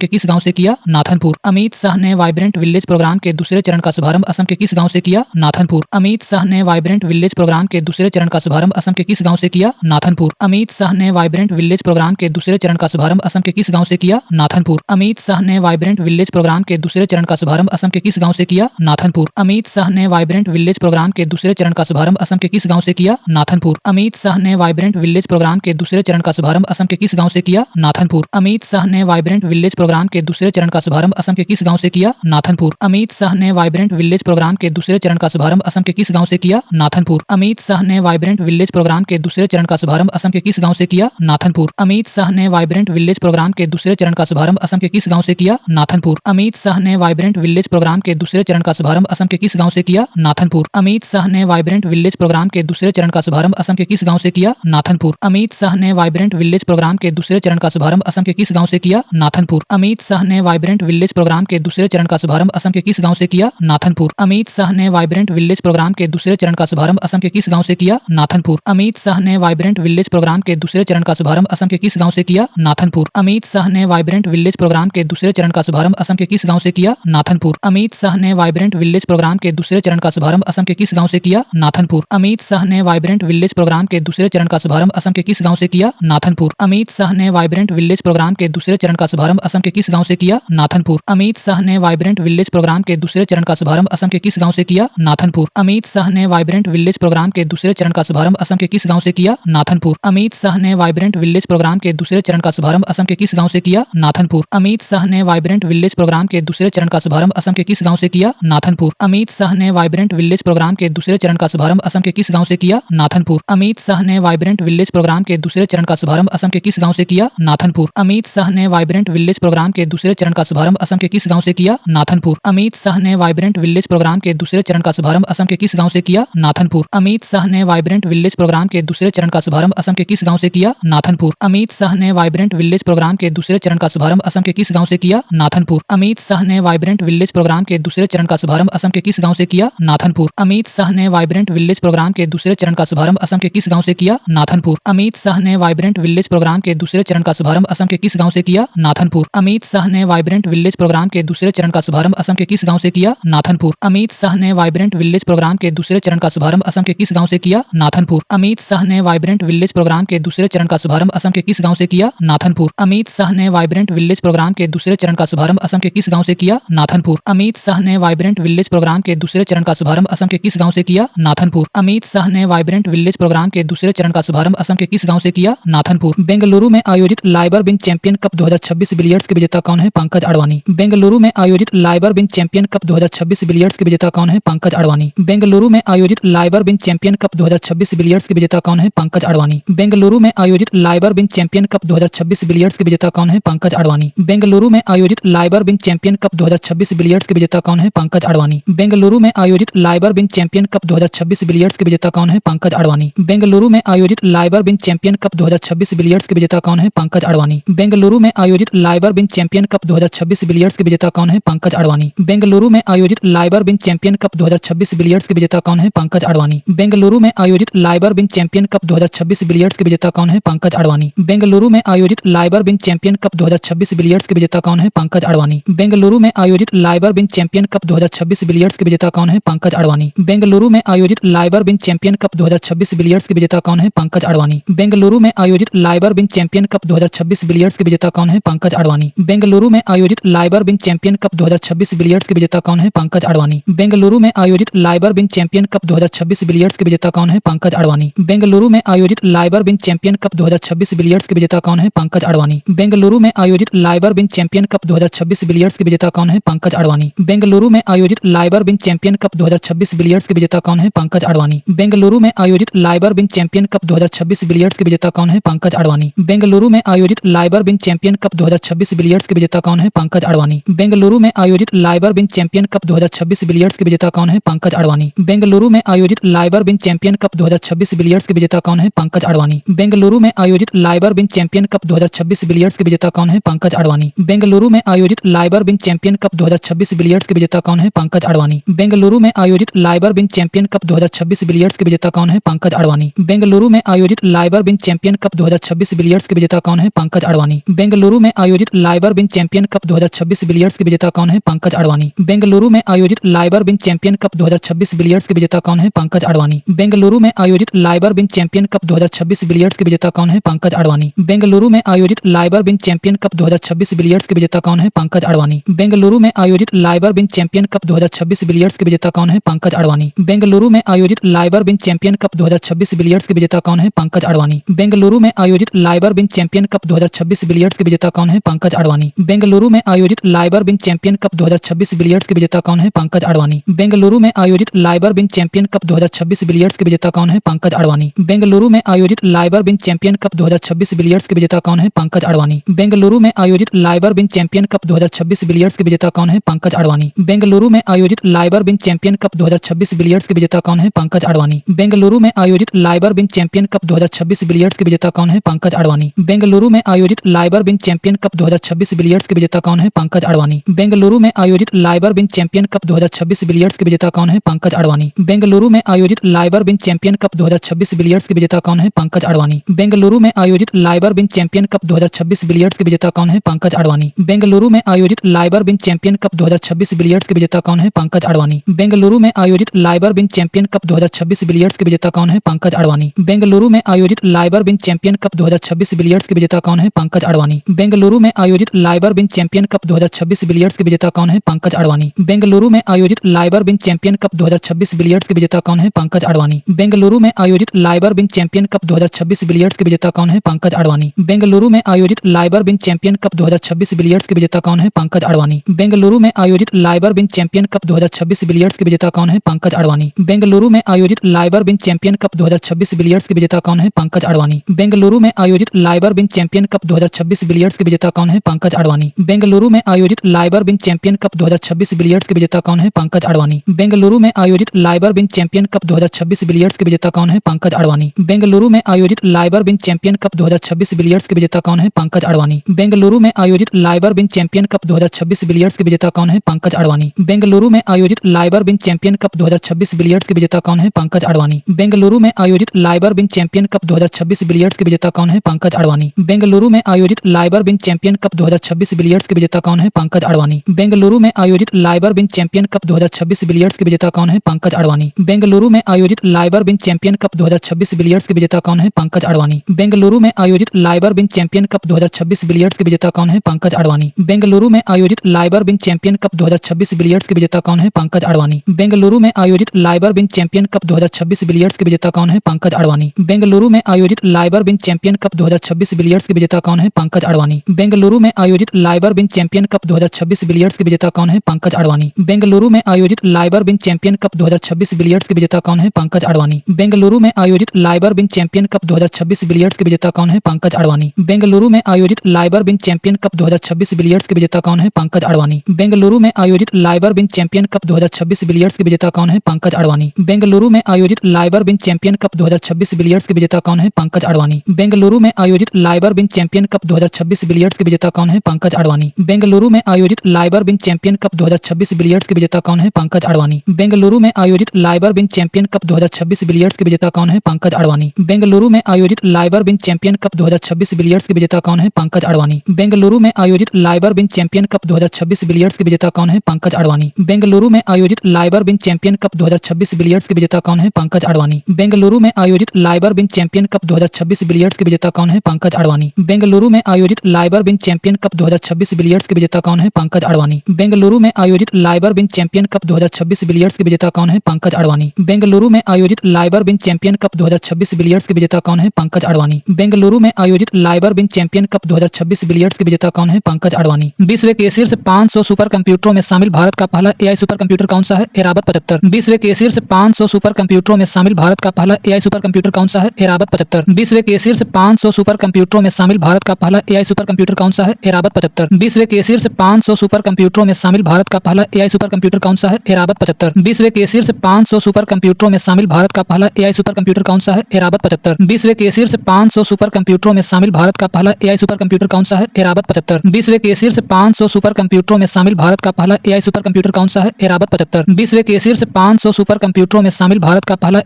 किस गांव से किया? नाथनपुर। अमित शाह ने वाइब्रेंट विलेज प्रोग्राम के दूसरे चरण का शुभारंभ असम के किस गांव से किया? नाथनपुर। अमित शाह ने वाइब्रेंट विलेज प्रोग्राम के दूसरे चरण का शुभारंभ असम के किस गांव से किया? नाथनपुर। अमित शाह ने वाइब्रेंट विलेज प्रोग्राम के दूसरे चरण का शुभारंभ असम के किस गांव से किया? नाथनपुर। अमित शाह ने वाइब्रेंट विलेज प्रोग्राम के दूसरे चरण का शुभारंभ असम के किस गांव से किया? नाथनपुर। अमित शाह ने वाइब्रेंट विलेज प्रोग्राम के दूसरे चरण का शुभारंभ असम के किस गांव से किया? नाथनपुर। नाथनपुर। अमित शाह ने वाइब्रेंट विलेज प्रोग्राम के दूसरे चरण का शुभारंभ असम के किस गांव से किया? नाथनपुर। अमित शाह ने वाइब्रेंट विलेज प्रोग्राम के दूसरे चरण का शुभारंभ असम के किस गांव से किया? नाथनपुर। अमित शाह ने वाइब्रेंट विलेज प्रोग्राम के दूसरे चरण का शुभारंभ असम के किस गांव से किया? नाथनपुर। अमित शाह ने वाइब्रेंट विलेज प्रोग्राम के दूसरे चरण का शुभारंभ असम के किस गांव से किया? नाथनपुर। अमित शाह ने वाइब्रेंट विलेज प्रोग्राम के दूसरे चरण का शुभारंभ असम के किस गांव से किया? नाथनपुर। अमित शाह ने वाइब्रेंट विलेज प्रोग्राम के दूसरे चरण का शुभारंभ असम के किस गांव से किया? नाथनपुर। अमित शाह ने वाइब्रेंट विलेज प्रोग्राम के दूसरे चरण का शुभारंभ असम के किस गांव से किया? नाथनपुर। अमित शाह ने वाइब्रेंट विलेज प्रोग्राम के दूसरे चरण का शुभारंभ असम के किस गांव से किया? नाथनपुर। अमित शाह ने वाइब्रेंट विलेज प्रोग्राम के दूसरे चरण का शुभारंभ असम के किस गांव से किया? नाथनपुर। अमित शाह ने वाइब्रेंट विलेज प्रोग्राम के दूसरे चरण का शुभारंभ असम के किस गांव से किया? नाथनपुर। अमित शाह ने वाइब्रेंट विलेज प्रोग्राम के दूसरे चरण का शुभारंभ असम के किस गांव से किया? नाथनपुर। अमित शाह ने वाइब्रेंट विलेज प्रोग्राम के दूसरे चरण का शुभारंभ असम के किस गांव से किया? नाथनपुर। अमित शाह ने वाइब्रेंट विलेज प्रोग्राम के दूसरे चरण का शुभारंभ असम के किस गांव से किया? नाथनपुर। अमित शाह ने वाइब्रेंट विलेज प्रोग्राम के दूसरे चरण का शुभारंभ असम के किस गांव से किया? नाथनपुर। अमित शाह ने वाइब्रेंट विलेज प्रोग्राम के दूसरे चरण का शुभारंभ असम के किस गांव से किया? नाथनपुर। अमित शाह ने वाइब्रेंट विलेज प्रोग्राम के दूसरे चरण का शुभारंभ असम के किस गांव से किया? नाथनपुर। अमित शाह ने वाइब्रेंट विलेज प्रोग्राम के दूसरे चरण का शुभारंभ असम के किस गांव से किया? नाथनपुर। अमित शाह ने वाइब्रेंट विलेज प्रोग्राम के दूसरे चरण का शुभारंभ असम के किस गांव से किया? नाथनपुर। अमित शाह ने वाइब्रेंट विलेज प्रोग्राम के दूसरे चरण का शुभारंभ असम के किस गांव से किया? नाथनपुर। अमित शाह ने वाइब्रेंट विलेज प्रोग्राम के दूसरे चरण का शुभारंभ असम के किस गांव से किया? नाथनपुर। अमित शाह ने वाइब्रेंट विलेज प्रोग्राम के दूसरे चरण का शुभारंभ असम के किस गांव से किया? नाथनपुर। अमित शाह ने वाइब्रेंट विलेज प्रोग्राम के दूसरे चरण का शुभारंभ असम के किस गांव से किया? नाथनपुर। अमित शाह ने वाइब्रेंट विलेज प्रोग्राम के दूसरे चरण का शुभारंभ असम के किस गांव से किया? नाथनपुर। अमित शाह ने वाइब्रेंट विलेज प्रोग्राम के दूसरे चरण का शुभारंभ असम के किस गांव से किया? नाथनपुर। अमित शाह ने वाइब्रेंट विलेज प्रोग्राम के दूसरे चरण का शुभारंभ असम के किस गांव से किया? नाथनपुर। अमित शाह ने वाइब्रेंट विलेज प्रोग्राम के दूसरे चरण का शुभारंभ असम के किस गांव से किया? नाथनपुर। अमित शाह ने वाइब्रेंट विलेज प्रोग्राम के दूसरे चरण का शुभारंभ असम के किस गांव से किया? नाथनपुर। अमित शाह ने वाइब्रेंट विलेज प्रोग्राम के दूसरे चरण का शुभारंभ असम के किस गांव से किया? नाथनपुर। अमित शाह ने वाइब्रेंट विलेज प्रोग्राम के दूसरे चरण का शुभारंभ असम के किस गांव से किया? नाथनपुर। अमित शाह ने वाइब्रेंट विलेज प्रोग्राम के दूसरे चरण का शुभारंभ असम के किस गांव से किया? नाथनपुर। अमित शाह ने वाइब्रेंट विलेज प्रोग्राम के दूसरे चरण का शुभारंभ असम के किस गांव से किया? नाथनपुर। अमित शाह ने वाइब्रेंट विलेज प्रोग्राम के दूसरे चरण का शुभारंभ असम के किस गांव से किया? नाथनपुर। अमित शाह ने वाइब्रेंट विलेज प्रोग्राम के दूसरे चरण का शुभारंभ असम के किस गांव से किया? नाथनपुर। अमित शाह ने वाइब्रेंट विलेज प्रोग्राम के दूसरे चरण का शुभारंभ असम के किस गांव से किया? नाथनपुर। बेंगलुरु में आयोजित लाइबर बिन चैंपियन कप 2026 बिलियर्ड्स के विजेता कौन है? पंकज अडवाणी। बेंगलुरु में आयोजित लाइबर बिन चैंपियन कप 2026 बिलियर्ड्स के विजेता कौन है? पंकज अडवाणी। बेंगलुरु में आयोजित लाइबर बिन चैंपियन कप 2026 बिलियर्ड्स के विजेता कौन है? पंकज अडवाणी। बेंगलुरु में आयोजित लाइबर बिन चैंपियन कप 2026 बिलियर्ड्स के विजेता कौन है? पंकज अडवाणी। बेंगलुरु में आयोजित लाइबर बिन चैंपियन कप 2026 बिलियर्ड्स के विजेता कौन है? पंकज अडवाणी। बेंगलुरु में आयोजित लाइबर बिन चैंपियन कप 2026 बिलियर्ड्स के विजेता कौन है? पंकज अडवाणी। बेंगलुरु में आयोजित लाइबर बिन चैंपियन कप 2026 बिलियर्ड्स के विजेता कौन है? पंकज अडवाणी। बेंगलुरु में आयोजित लाइबर बिन चैंपियन कप 2026 बिलियर्ड्स के विजेता कौन है? पंकज अडवाणी। बेंगलुरु में आयोजित लाइबर बिन चैंपियन कप 2026 बिलियर्ड्स के विजेता कौन है? पंकज अडवाणी। बेंगलुरु में आयोजित लाइबर बिन चैंपियन कप 2026 बिलियर्ड्स के विजेता कौन है? पंकज अडवाणी। बेंगलुरु में आयोजित लाइबर बिन चैंपियन कप 2026 बिलियर्ड्स के विजेता कौन है? पंकज अडवाणी। बेंगलुरु में आयोजित लाइबर बिन चैंपियन कप 2026 बिलियर्ड्स के विजेता कौन है? पंकज अडवाणी। बेंगलुरु में आयोजित लाइबर बिन चैंपियन कप 2026 बिलियर्ड्स के विजेता कौन है? पंकज अडवाणी। बेंगलुरु में आयोजित लाइबर बिन चैंपियन कप 2026 बिलियर्ड्स के विजेता कौन है? पंकज अडवाणी। बेंगलुरु में आयोजित लाइबर बिन चैंपियन कप 2026 बिलियर्ड्स के विजेता कौन है? पंकज अडवाणी। बेंगलुरु में आयोजित लाइबर बिन चैंपियन कप 2026 बिलियर्ड्स के विजेता कौन है? पंकज अडवाणी। बेंगलुरु में आयोजित लाइबर बिन चैंपियन कप 2026 बिलियर्ड्स के विजेता कौन है? पंकज अडवाणी। बेंगलुरु में आयोजित लाइबर बिन चैंपियन कप 2026 बिलियर्ड्स के विजेता कौन है? पंकज अडवाणी। बेंगलुरु में आयोजित लाइबर बिन चैंपियन कप 2026 बिलियर्ड्स के विजेता कौन है? पंकज अडवाणी। बेंगलुरु में आयोजित लाइबर बिन चैंपियन कप 2026 बिलियर्ड्स के विजेता कौन है? पंकज अडवाणी। बेंगलुरु में आयोजित लाइबर बिन चैंपियन कप 2026 बिलियर्ड्स के विजेता कौन है? पंकज अडवाणी। बेंगलुरु में आयोजित लाइबर बिन चैंपियन कप 2026 बिलियर्ड्स के विजेता कौन है? पंकज अडवाणी। बेंगलुरु में आयोजित लाइबर बिन चैंपियन कप 2026 बिलियर्ड्स के विजेता कौन है? पंकज अडवाणी। बेंगलुरु में आयोजित लाइबर बिन चैंपियन कप 2026 बिलियर्ड्स के विजेता कौन है? पंकज अडवाणी। बेंगलुरु में आयोजित लाइबर बिन चैंपियन कप 2026 बिलियर्ड्स के विजेता कौन है? पंकज अडवाणी। बेंगलुरु में आयोजित लाइबर बिन चैंपियन कप 2026 बिलियर्ड्स के विजेता कौन है? पंकज अडवाणी। बेंगलुरु में आयोजित लाइबर बिन चैंपियन कप 2026 बिलियर्ड्स के विजेता कौन है? पंकज अडवाणी। बेंगलुरु में आयोजित लाइबर बिन चैंपियन कप 2026 बिलियर्ड्स के विजेता कौन है? पंकज अडवाणी। बेंगलुरु में आयोजित लाइबर बिन चैंपियन कप 2026 बिलियर्ड्स के विजेता कौन है? पंकज अडवाणी। बेंगलुरु में आयोजित लाइबर बिन चैंपियन कप 2026 बिलियर्ड्स के विजेता कौन है? पंकज अडवाणी। बेंगलुरु में आयोजित लाइबर बिन चैंपियन कप 2026 बिलियर्ड्स के विजेता कौन है? पंकज अडवाणी। बेंगलुरु में आयोजित लाइबर बिन चैंपियन कप 2026 बिलियर्ड्स के विजेता कौन है? पंकज अडवाणी। बेंगलुरु में आयोजित लाइबर बिन चैंपियन कप 2026 बिलियर्ड्स के विजेता कौन है? पंकज अडवाणी। बेंगलुरु में आयोजित लाइबर बिन चैंपियन कप 2026 बिलियर्ड्स के विजेता कौन है? पंकज अडवाणी। बेंगलुरु में आयोजित लाइबर बिन चैंपियन कप 2026 बिलियर्ड्स के विजेता कौन है? पंकज अडवाणी। बेंगलुरु में आयोजित लाइबर बिन चैंपियन कप 2026 बिलियर्ड्स के विजेता कौन है? पंकज अडवाणी। बेंगलुरु में आयोजित लाइबर बिन चैंपियन कप 2026 बिलियर्ड्स के विजेता कौन है? पंकज अडवाणी। बेंगलुरु में आयोजित लाइबर बिन चैंपियन कप 2026 बिलियर्ड्स के विजेता कौन है? पंकज अडवाणी। बेंगलुरु में आयोजित लाइबर बिन चैंपियन कप 2026 बिलियर्ड्स के विजेता कौन है? पंकज अडवाणी। बेंगलुरु में आयोजित लाइबर बिन चैंपियन कप 2026 बिलियर्ड्स के विजेता कौन है? पंकज अडवाणी। बेंगलुरु में आयोजित लाइबर बिन चैंपियन कप 2026 बिलियर्ड्स के विजेता कौन है? पंकज अडवाणी। बेंगलुरु में आयोजित लाइबर बिन चैंपियन कप 2026 बिलियर्ड्स के विजेता कौन है? पंकज अडवाणी। बेंगलुरु में आयोजित लाइबर बिन चैंपियन कप 2026 बिलियर्ड्स के विजेता कौन है? पंकज अडवाणी। बेंगलुरु में आयोजित लाइबर बिन चैंपियन कप 2026 बिलियर्ड्स के विजेता कौन है? पंकज अडवाणी। बेंगलुरु में आयोजित लाइबर बिन चैंपियन कप 2026 बिलियर्ड्स के विजेता कौन है? पंकज अडवाणी। बेंगलुरु में आयोजित लाइबर बिन चैंपियन कप 2026 बिलियर्ड्स के विजेता कौन है? पंकज अडवाणी। बेंगलुरु में आयोजित लाइबर बिन चैंपियन कप 2026 बिलियर्ड्स के विजेता कौन है? पंकज अडवाणी। बेंगलुरु में आयोजित लाइबर बिन चैंपियन कप 2026 बिलियर्ड्स के विजेता कौन है? पंकज अडवाणी। बेंगलुरु में आयोजित लाइबर बिन चैंपियन कप 2026 बिलियर्ड्स के विजेता कौन है? पंकज अडवाणी। बेंगलुरु में आयोजित लाइबर बिन चैंपियन कप 2026 बिलियर्ड्स के विजेता कौन है? पंकज अडवाणी। बेंगलुरु में आयोजित लाइबर बिन चैंपियन कप 2026 बिलियर्ड्स के विजेता कौन है? पंकज अडवाणी। बेंगलुरु में आयोजित लाइबर बिन चैंपियन कप 2026 बिलियर्ड्स के विजेता कौन है? पंकज अडवाणी। बेंगलुरु में आयोजित लाइबर बिन चैंपियन कप 2026 बिलियर्ड्स के विजेता कौन है? पंकज अडवाणी। बेंगलुरु में आयोजित लाइबर बिन चैंपियन कप 2026 बिलियर्ड्स के विजेता कौन है? पंकज अडवाणी। बेंगलुरु में आयोजित लाइबर बिन चैंपियन कप 2026 बिलियर्ड्स के विजेता कौन है? पंकज अडवाणी। बेंगलुरु में आयोजित लाइबर बिन चैंपियन कप 2026 बिलियर्ड्स के विजेता कौन है? पंकज अडवाणी। बेंगलुरु में आयोजित लाइबर बिन चैंपियन कप 2026 बिलियर्ड्स के विजेता कौन है? पंकज अडवाणी। बेंगलुरु में आयोजित लाइबर बिन चैंपियन कप 2026 बिलियर्ड्स के विजेता कौन है? पंकज अडवाणी। बेंगलुरु में आयोजित लाइबर बिन चैंपियन कप 2026 बिलियर्ड्स के विजेता कौन है? पंकज अडवाणी। बेंगलुरु में आयोजित लाइबर बिन चैंपियन कप 2026 बिलियर्ड्स के विजेता कौन है? पंकज अडवाणी। बेंगलुरु में आयोजित लाइबर बिन चैंपियन कप 2026 बिलियर्ड्स के विजेता कौन है? पंकज अडवाणी। बेंगलुरु में आयोजित लाइबर बिन चैंपियन कप 2026 बिलियर्ड्स के विजेता कौन है? पंकज अडवाणी। बेंगलुरु में आयोजित लाइबर बिन चैंपियन कप 2026 बिलियर्ड्स के विजेता कौन है? पंकज अडवाणी। बेंगलुरु में आयोजित लाइबर बिन चैंपियन कप 2026 बिलियर्ड्स के विजेता कौन है? पंकज अडवाणी। बेंगलुरु में आयोजित लाइबर बिन चैंपियन कप 2026 बिलियर्ड्स के विजेता कौन है? पंकज अडवाणी। बेंगलुरु में आयोजित लाइबर बिन चैंपियन कप 2026 बिलियर्ड्स के विजेता कौन है? पंकज अडवाणी। बेंगलुरु में आयोजित लाइबर बिन चैंपियन कप 2026 बिलियर्ड्स के विजेता कौन है? पंकज अडवाणी। बेंगलुरु में आयोजित लाइबर बिन चैंपियन कप 2026 बिलियर्ड्स के विजेता कौन है? पंकज अडवाणी। बेंगलुरु में आयोजित लाइबर बिन चैंपियन कप 2026 बिलियर्ड्स के विजेता कौन है? पंकज अडवाणी। बेंगलुरु में आयोजित लाइबर बिन चैंपियन कप 2026 बिलियर्ड्स के विजेता कौन है? पंकज अडवाणी। बेंगलुरु में आयोजित लाइबर बिन चैंपियन कप 2026 बिलियर्ड्स के विजेता कौन है? पंकज अडवाणी। बेंगलुरु में आयोजित लाइबर बिन चैंपियन कप 2026 बिलियर्ड्स के विजेता कौन है? पंकज अडवाणी। बेंगलुरु में आयोजित लाइबर बिन चैंपियन कप 2026 बिलियर्ड्स के विजेता कौन है? पंकज अडवाणी। बेंगलुरु में आयोजित लाइबर बिन चैंपियन कप 2026 बिलियर्ड्स के विजेता कौन है? पंकज अडवाणी। बेंगलुरु में आयोजित लाइबर बिन चैंपियन कप 2026 बिलियर्ड्स के विजेता कौन है? पंकज अडवाणी। बेंगलुरु में आयोजित लाइबर बिन चैंपियन कप 2026 बिलियर्ड्स के विजेता कौन है? पंकज अडवाणी। बेंगलुरु में आयोजित लाइबर बिन चैंपियन कप 2026 बिलियर्ड्स के विजेता कौन है? पंकज अडवाणी। बेंगलुरु में आयोजित लाइबर बिन चैंपियन कप 2026 बिलियर्ड्स के विजेता कौन है? पंकज अडवाणी। बेंगलुरु में आयोजित लाइबर बिन चैंपियन कप 2026 बिलियर्ड्स के विजेता कौन है? पंकज अडवाणी। बेंगलुरु में आयोजित लाइबर बिन चैंपियन कप 2026 बिलियर्ड्स के विजेता कौन है? पंकज अडवाणी। बेंगलुरु में आयोजित लाइबर बिन चैंपियन कप 2026 बिलियर्ड्स के विजेता कौन है? पंकज अडवाणी। बेंगलुरु में आयोजित लाइबर बिन चैंपियन कप 2026 बिलियर्ड्स के विजेता कौन है? पंकज अडवाणी। बेंगलुरु में आयोजित लाइबर बिन चैंपियन कप 2026 बिलियर्ड्स के विजेता कौन है? पंकज अडवाणी। बेंगलुरु में आयोजित लाइबर बिन चैंपियन कप 2026 बिलियर्ड्स के विजेता कौन है? पंकज अडवाणी। विश्व के शीर्ष 500 सुपर कंप्यूटरों में शामिल भारत का पहला एआई सुपर कंप्यूटर कौन सा है? एरावत 75। विश्व के शीर्ष 500 सुपर कंप्यूटरों में शामिल भारत का पहला एआई सुपर कंप्यूटर कौन सा है? एरावत 75। विश्व के शीर्ष 500 सुपर कंप्यूटरों में शामिल भारत का पहला एआई सुपर कंप्यूटर कौन सा है? एरावत 75। विश्व के शीर्ष 500 सुपर कंप्यूटरों में शामिल भारत का पहला एआई सुपर कंप्यूटर कौन सा है? एरावत 75। विश्व के शीर्ष 500 सुपर कंप्यूटरों में शामिल भारत का पहला एआई सुपर कंप्यूटर कौन सा है? एरावत 75। विश्व के शीर्ष 500 सुपर कंप्यूटरों में शामिल भारत का पहला एआई सुपर कंप्यूटर कौन सा है? एरावत 75। विश्व के शीर्ष 500 सुपर कंप्यूटरों में शामिल भारत का पहला एआई सुपर कंप्यूटर कौन सा है? एरावत 75। विश्व के शीर्ष 500 सुपर कंप्यूटरों में शामिल भारत का पहला एआई सुपर कंप्यूटर कौन सा है? एरावत 75। विश्व के शीर्ष 500 सुपर कंप्यूटरों में शामिल भारत का पहला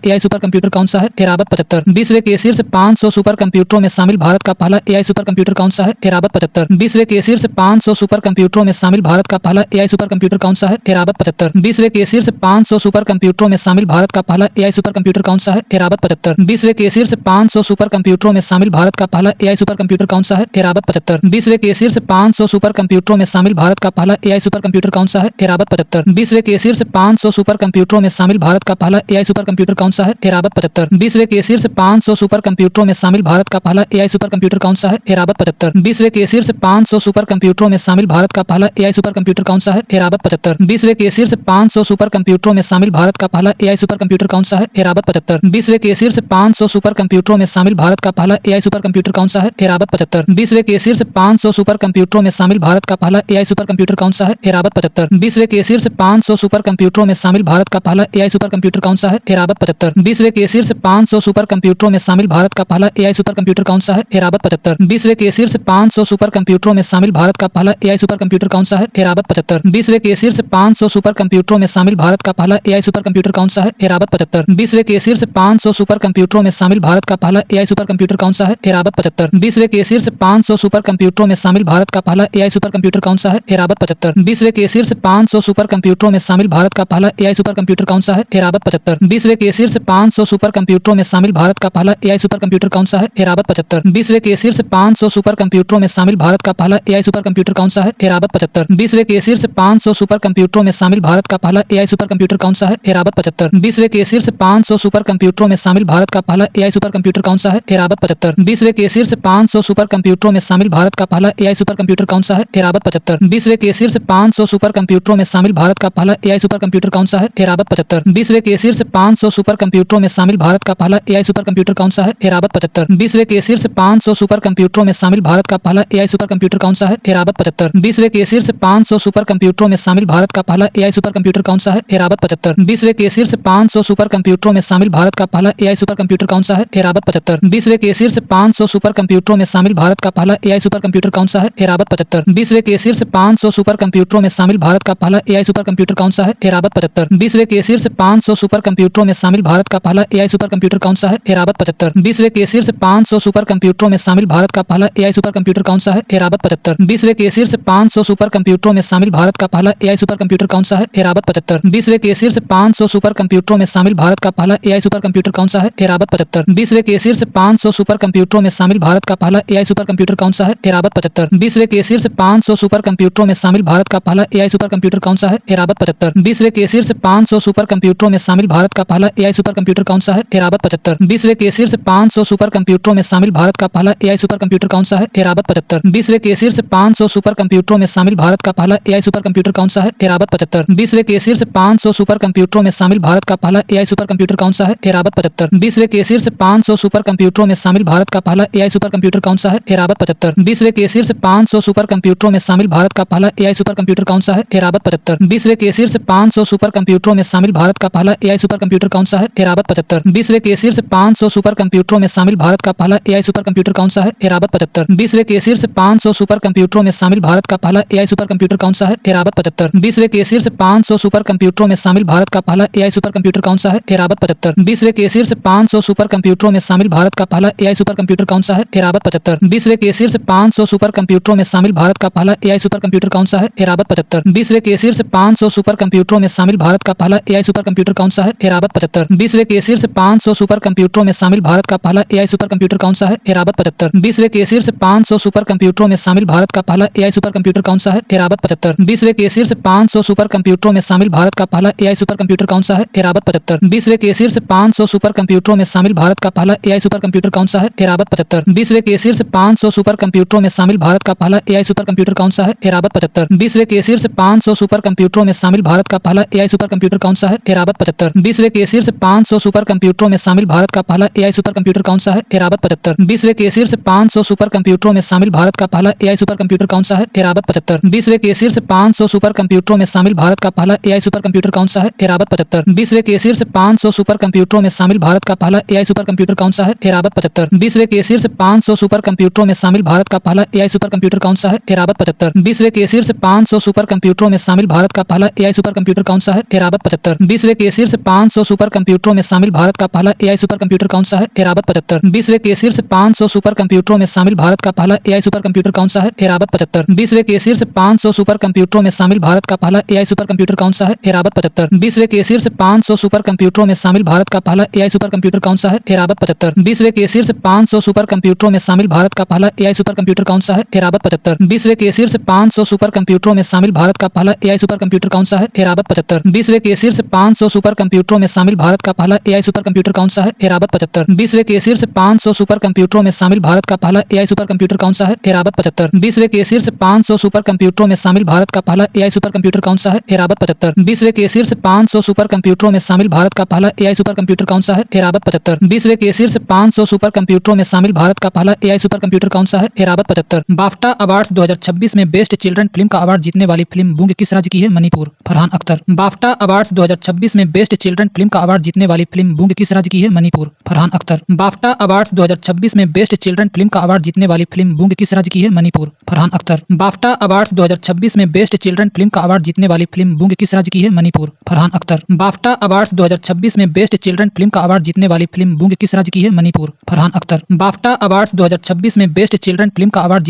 एआई सुपर कंप्यूटर कौन सा है? एरावत 75। विश्व के शीर्ष 500 सुपर कंप्यूटरों में शामिल भारत का पहला एआई सुपर कंप्यूटर कौन सा है? एरावत 75। विश्व के शीर्ष 500 सुपर कंप्यूटरों में शामिल भारत का पहला एआई सुपर कंप्यूटर कौन सा है? एरावत 75। विश्व के शीर्ष 500 सुपर कंप्यूटरों में शामिल भारत का पहला एआई सुपर कंप्यूटर कौन सा है? एरावत 75। विश्व के शीर्ष 500 सुपर कंप्यूटरों में शामिल भारत का पहला एआई सुपर कंप्यूटर कौन सा है? एरावत 75। विश्व के शीर्ष 500 सुपर कंप्यूटरों में शामिल भारत का पहला एआई सुपर कंप्यूटर कौन सा है? एरावत 75। विश्व के शीर्ष 500 सुपर कंप्यूटरों में शामिल भारत का पहला एआई सुपर कंप्यूटर कौन सा है? एरावत 75। विश्व के शीर्ष 500 सुपर कंप्यूटरों में शामिल भारत का पहला एआई सुपर कंप्यूटर कौन सा है? एरावत 75। विश्व के शीर्ष 500 सुपर कंप्यूटरों में शामिल भारत का पहला एआई सुपर कंप्यूटर कौन सा है? एरावत 75। विश्व के शीर्ष 500 सुपर कंप्यूटरों में शामिल भारत का पहला एआई सुपर कंप्यूटर कौन सा है? एरावत 75। विश्व के शीर्ष 500 सुपर कंप्यूटरों में शामिल भारत का पहला एआई सुपर कंप्यूटर कौन सा है? एरावत 75। विश्व के शीर्ष 500 सुपर कंप्यूटरों में शामिल भारत का पहला एआई सुपर कंप्यूटर कौन सा है? एरावत 75। विश्व के शीर्ष 500 सुपर कंप्यूटरों में शामिल भारत का पहला एआई सुपर कंप्यूटर कौन सा है? एरावत 75। विश्व के शीर्ष 500 सुपर कंप्यूटरों में शामिल भारत का पहला एआई सुपर कंप्यूटर कौन सा है? एरावत 75। विश्व के शीर्ष 500 सुपर कंप्यूटरों में शामिल भारत का पहला एआई सुपर कंप्यूटर कौन सा है? एरावत 75। विश्व के शीर्ष 500 सुपर कंप्यूटरों में शामिल भारत का पहला एआई सुपर कंप्यूटर कौन सा है? एरावत 75। विश्व के शीर्ष 500 सुपर कंप्यूटरों में शामिल भारत का पहला एआई सुपर कंप्यूटर कौन सा है? एरावत 75। विश्व के शीर्ष 500 सुपर कंप्यूटरों में शामिल भारत का पहला एआई सुपर कंप्यूटर कौन सा है? एरावत 75। विश्व के शीर्ष 500 सुपर कंप्यूटरों में शामिल भारत का पहला एआई सुपर कंप्यूटर कौन सा है? एरावत 75। विश्व के शीर्ष 500 सुपर कंप्यूटरों में शामिल भारत का पहला एआई सुपर कंप्यूटर कौन सा है? एरावत 75। विश्व के शीर्ष 500 सुपर कंप्यूटरों में शामिल भारत का पहला एआई सुपर कंप्यूटर कौन सा है? एरावत 75। विश्व के शीर्ष 500 सुपर कंप्यूटरों में शामिल भारत का पहला एआई सुपर कंप्यूटर कौन सा है? एरावत 75। विश्व के शीर्ष 500 सुपर कंप्यूटरों में शामिल भारत का पहला एआई सुपर कंप्यूटर कौन सा है? एरावत 75। विश्व के शीर्ष 500 सुपर कंप्यूटरों में शामिल भारत का पहला एआई सुपर कंप्यूटर कौन सा है? एरावत 75। विश्व के शीर्ष 500 सुपर कंप्यूटरों में शामिल भारत का पहला एआई सुपर कंप्यूटर कौन सा है? एरावत 75। विश्व के शीर्ष 500 सुपर कंप्यूटरों में शामिल भारत का पहला एआई सुपर कंप्यूटर कौन सा है? एरावत 75। विश्व के शीर्ष 500 सुपर कंप्यूटरों में शामिल भारत का पहला एआई सुपर कंप्यूटर कौन सा है? एरावत 75। विश्व के शीर्ष 500 सुपर कंप्यूटरों में शामिल भारत का पहला एआई सुपर कंप्यूटर कौन सा है? एरावत 75। विश्व के शीर्ष 500 सुपर कंप्यूटरों में शामिल भारत का पहला एआई सुपर कंप्यूटर कौन सा है? एरावत 75। विश्व के शीर्ष 500 सुपर कंप्यूटरों में शामिल भारत का पहला एआई सुपर कंप्यूटर कौन सा है? एरावत 75। विश्व के शीर्ष 500 सुपर कंप्यूटरों में शामिल भारत का पहला एआई सुपर कंप्यूटर कौन सा है? एरावत 75। विश्व के शीर्ष 500 सुपर कंप्यूटरों में शामिल भारत का पहला एआई सुपर कंप्यूटर कौन सा है? एरावत 75। विश्व के शीर्ष 500 सुपर कंप्यूटरों में शामिल भारत का पहला एआई सुपर कंप्यूटर कौन सा है? एरावत 75। विश्व के शीर्ष 500 सुपर कंप्यूटरों में शामिल भारत का पहला एआई सुपर कंप्यूटर कौन सा है? एरावत 75। विश्व के शीर्ष 500 सुपर कंप्यूटरों में शामिल भारत का पहला एआई सुपर कंप्यूटर कौन सा है? एरावत 75। विश्व के शीर्ष 500 सुपर कंप्यूटरों में शामिल भारत का पहला एआई सुपर कंप्यूटर कौन सा है? एरावत 75। विश्व के शीर्ष 500 सुपर कंप्यूटरों में शामिल भारत का पहला एआई सुपर कंप्यूटर कौन सा है? एरावत 75। विश्व के शीर्ष 500 सुपर कंप्यूटरों में शामिल भारत का पहला एआई सुपर कंप्यूटर कौन सा है? एरावत 75। विश्व के शीर्ष 500 सुपर कंप्यूटरों में शामिल भारत का पहला एआई सुपर कंप्यूटर कौन सा है? एरावत 75। विश्व के शीर्ष 500 सुपर कंप्यूटरों में शामिल भारत का पहला एआई सुपर कंप्यूटर कौन सा है? एरावत 75। विश्व के शीर्ष 500 सुपर कंप्यूटरों में शामिल भारत का पहला एआई सुपर कंप्यूटर कौन सा है? एरावत 75। विश्व के शीर्ष 500 सुपर कंप्यूटरों में शामिल भारत का पहला एआई सुपर कंप्यूटर कौन सा है? एरावत 75। विश्व के शीर्ष 500 सुपर कंप्यूटरों में शामिल भारत का पहला एआई सुपर कंप्यूटर कौन सा है? एरावत 75। विश्व के शीर्ष 500 सुपर कंप्यूटरों में शामिल भारत का पहला एआई सुपर कंप्यूटर कौन सा है? एरावत 75। विश्व के शीर्ष 500 सुपर कंप्यूटरों में शामिल भारत का पहला एआई सुपर कंप्यूटर कौन सा है? एरावत 75। विश्व के शीर्ष 500 सुपर कंप्यूटरों में शामिल भारत का पहला एआई सुपर कंप्यूटर कौन सा है? एरावत 75। विश्व के शीर्ष 500 सुपर कंप्यूटरों में शामिल भारत का पहला एआई सुपर कंप्यूटर कौन सा है? एरावत 75। विश्व के शीर्ष 500 सुपर कंप्यूटरों में शामिल भारत का पहला एआई सुपर कंप्यूटर कौन सा है? एरावत 75। विश्व के शीर्ष 500 सुपर कंप्यूटरों में शामिल भारत का पहला एआई सुपर कंप्यूटर कौन सा है? एरावत 75। विश्व के शीर्ष 500 सुपर कंप्यूटरों में शामिल भारत का पहला एआई सुपर कंप्यूटर कौन सा है? एरावत 75। विश्व के शीर्ष 500 सुपर कंप्यूटरों में शामिल भारत का पहला एआई सुपर कंप्यूटर कौन सा है? एरावत 75। विश्व के शीर्ष 500 सुपर कंप्यूटरों में शामिल भारत का पहला एआई सुपर कंप्यूटर कौन सा है? एरावत 75। विश्व के शीर्ष 500 सुपर कंप्यूटरों में शामिल भारत का पहला एआई सुपर कंप्यूटर कौन सा है? एरावत 75। विश्व के शीर्ष 500 सुपर कंप्यूटरों में शामिल भारत का पहला एआई सुपर कंप्यूटर कौन सा है? एरावत 75। विश्व के शीर्ष 500 सुपर कंप्यूटरों में शामिल भारत का पहला एआई सुपर कंप्यूटर कौन सा है? एरावत 75। विश्व के शीर्ष 500 सुपर कंप्यूटरों में शामिल भारत का पहला एआई सुपर कंप्यूटर कौन सा है? एरावत 75। विश्व के शीर्ष 500 सुपर कंप्यूटरों में शामिल भारत का पहला एआई सुपर कंप्यूटर कौन सा है? एरावत 75। विश्व के शीर्ष 500 सुपर कंप्यूटरों में शामिल भारत का पहला एआई सुपर कंप्यूटर कौन सा है? एरावत 75। विश्व के शीर्ष 500 सुपर कंप्यूटरों में शामिल भारत का पहला एआई सुपर कंप्यूटर कौन सा है? एरावत 75। विश्व के शीर्ष 500 सुपर कंप्यूटरों में शामिल भारत का पहला एआई सुपर कंप्यूटर कौन सा है? एरावत 75। विश्व के शीर्ष 500 सुपर कंप्यूटरों में शामिल भारत का पहला एआई सुपर कंप्यूटर कौन सा है? एरावत 75। विश्व के शीर्ष 500 सुपर कंप्यूटरों में शामिल भारत का पहला एआई सुपर कंप्यूटर कौन सा है? एरावत 75। विश्व के शीर्ष 500 सुपर कंप्यूटरों में शामिल भारत का पहला एआई सुपर कंप्यूटर कौन सा है? एरावत 75। विश्व के शीर्ष 500 सुपर कंप्यूटरों में शामिल भारत का पहला एआई सुपर कंप्यूटर कौन सा है? एरावत 75। विश्व के शीर्ष 500 सुपर कंप्यूटरों में शामिल भारत का पहला एआई सुपर कंप्यूटर कौन सा है? एरावत 75। विश्व के शीर्ष 500 सुपर कंप्यूटरों में शामिल भारत का पहला एआई सुपर कंप्यूटर कौन सा है? एरावत 75। विश्व के शीर्ष 500 सुपर कंप्यूटरों में शामिल भारत का पहला एआई सुपर कंप्यूटर कौन सा है? एरावत 75। विश्व के शीर्ष 500 सुपर कंप्यूटरों में शामिल भारत का पहला पहला एआई सुपर कंप्यूटर कौन सा है? एरावत 75। विश्व के शीर्ष 500 सुपर कंप्यूटरों में शामिल भारत का पहला एआई सुपर कंप्यूटर कौन सा है? एरावत 75। विश्व के शीर्ष 500 सुपर कंप्यूटरों में शामिल भारत का पहला एआई सुपर कंप्यूटर कौन सा है? एरावत 75। विश्व के शीर्ष 500 सुपर कंप्यूटरों में शामिल भारत का पहला एआई सुपर कंप्यूटर कौन सा है? एरावत 75। विश्व के शीर्ष 500 सुपर कंप्यूटरों में शामिल भारत का पहला एआई सुपर कंप्यूटर कौन सा है? एरावत 75। बाफ्टा अवार्ड्स 2026 में बेस्ट चिल्ड्रन फिल्म का अवार्ड जीतने वाली फिल्म बूंग किस राज्य की है? मणिपुर। फरहान अख्तर। बाफ्टा अवार्ड्स 2026 में बेस्ट चिल्ड्रन फिल्म का अवार्ड जीतने वाली फिल्म बूंग किस राज्य की है? मणिपुर। फरहान अख्तर। बाफ्टा अवार्ड्स 2026 में बेस्ट चिल्ड्रन फिल्म का अवार्ड जीतने वाली फिल्म बूंग किस राज्य की है? मणिपुर। फरहान अख्तर। बाफ्टा अवार्ड्स 2026 में बेस्ट चिल्ड्रन फिल्म का अवार्ड जीतने वाली फिल्म बूंग किस राज्य की है? मणिपुर। फरहान अख्तर। बाफ्टा अवार्ड्स 2026 में बेस्ट चिल्ड्रन फिल्म का अवार्ड जीतने वाली फिल्म बूंग किस राज्य की है? मणिपुर। फरहान अख्तर। बाफ्टा अवार्ड्स 2026 में बेस्ट चिल्ड्रन फिल्म का अवार्ड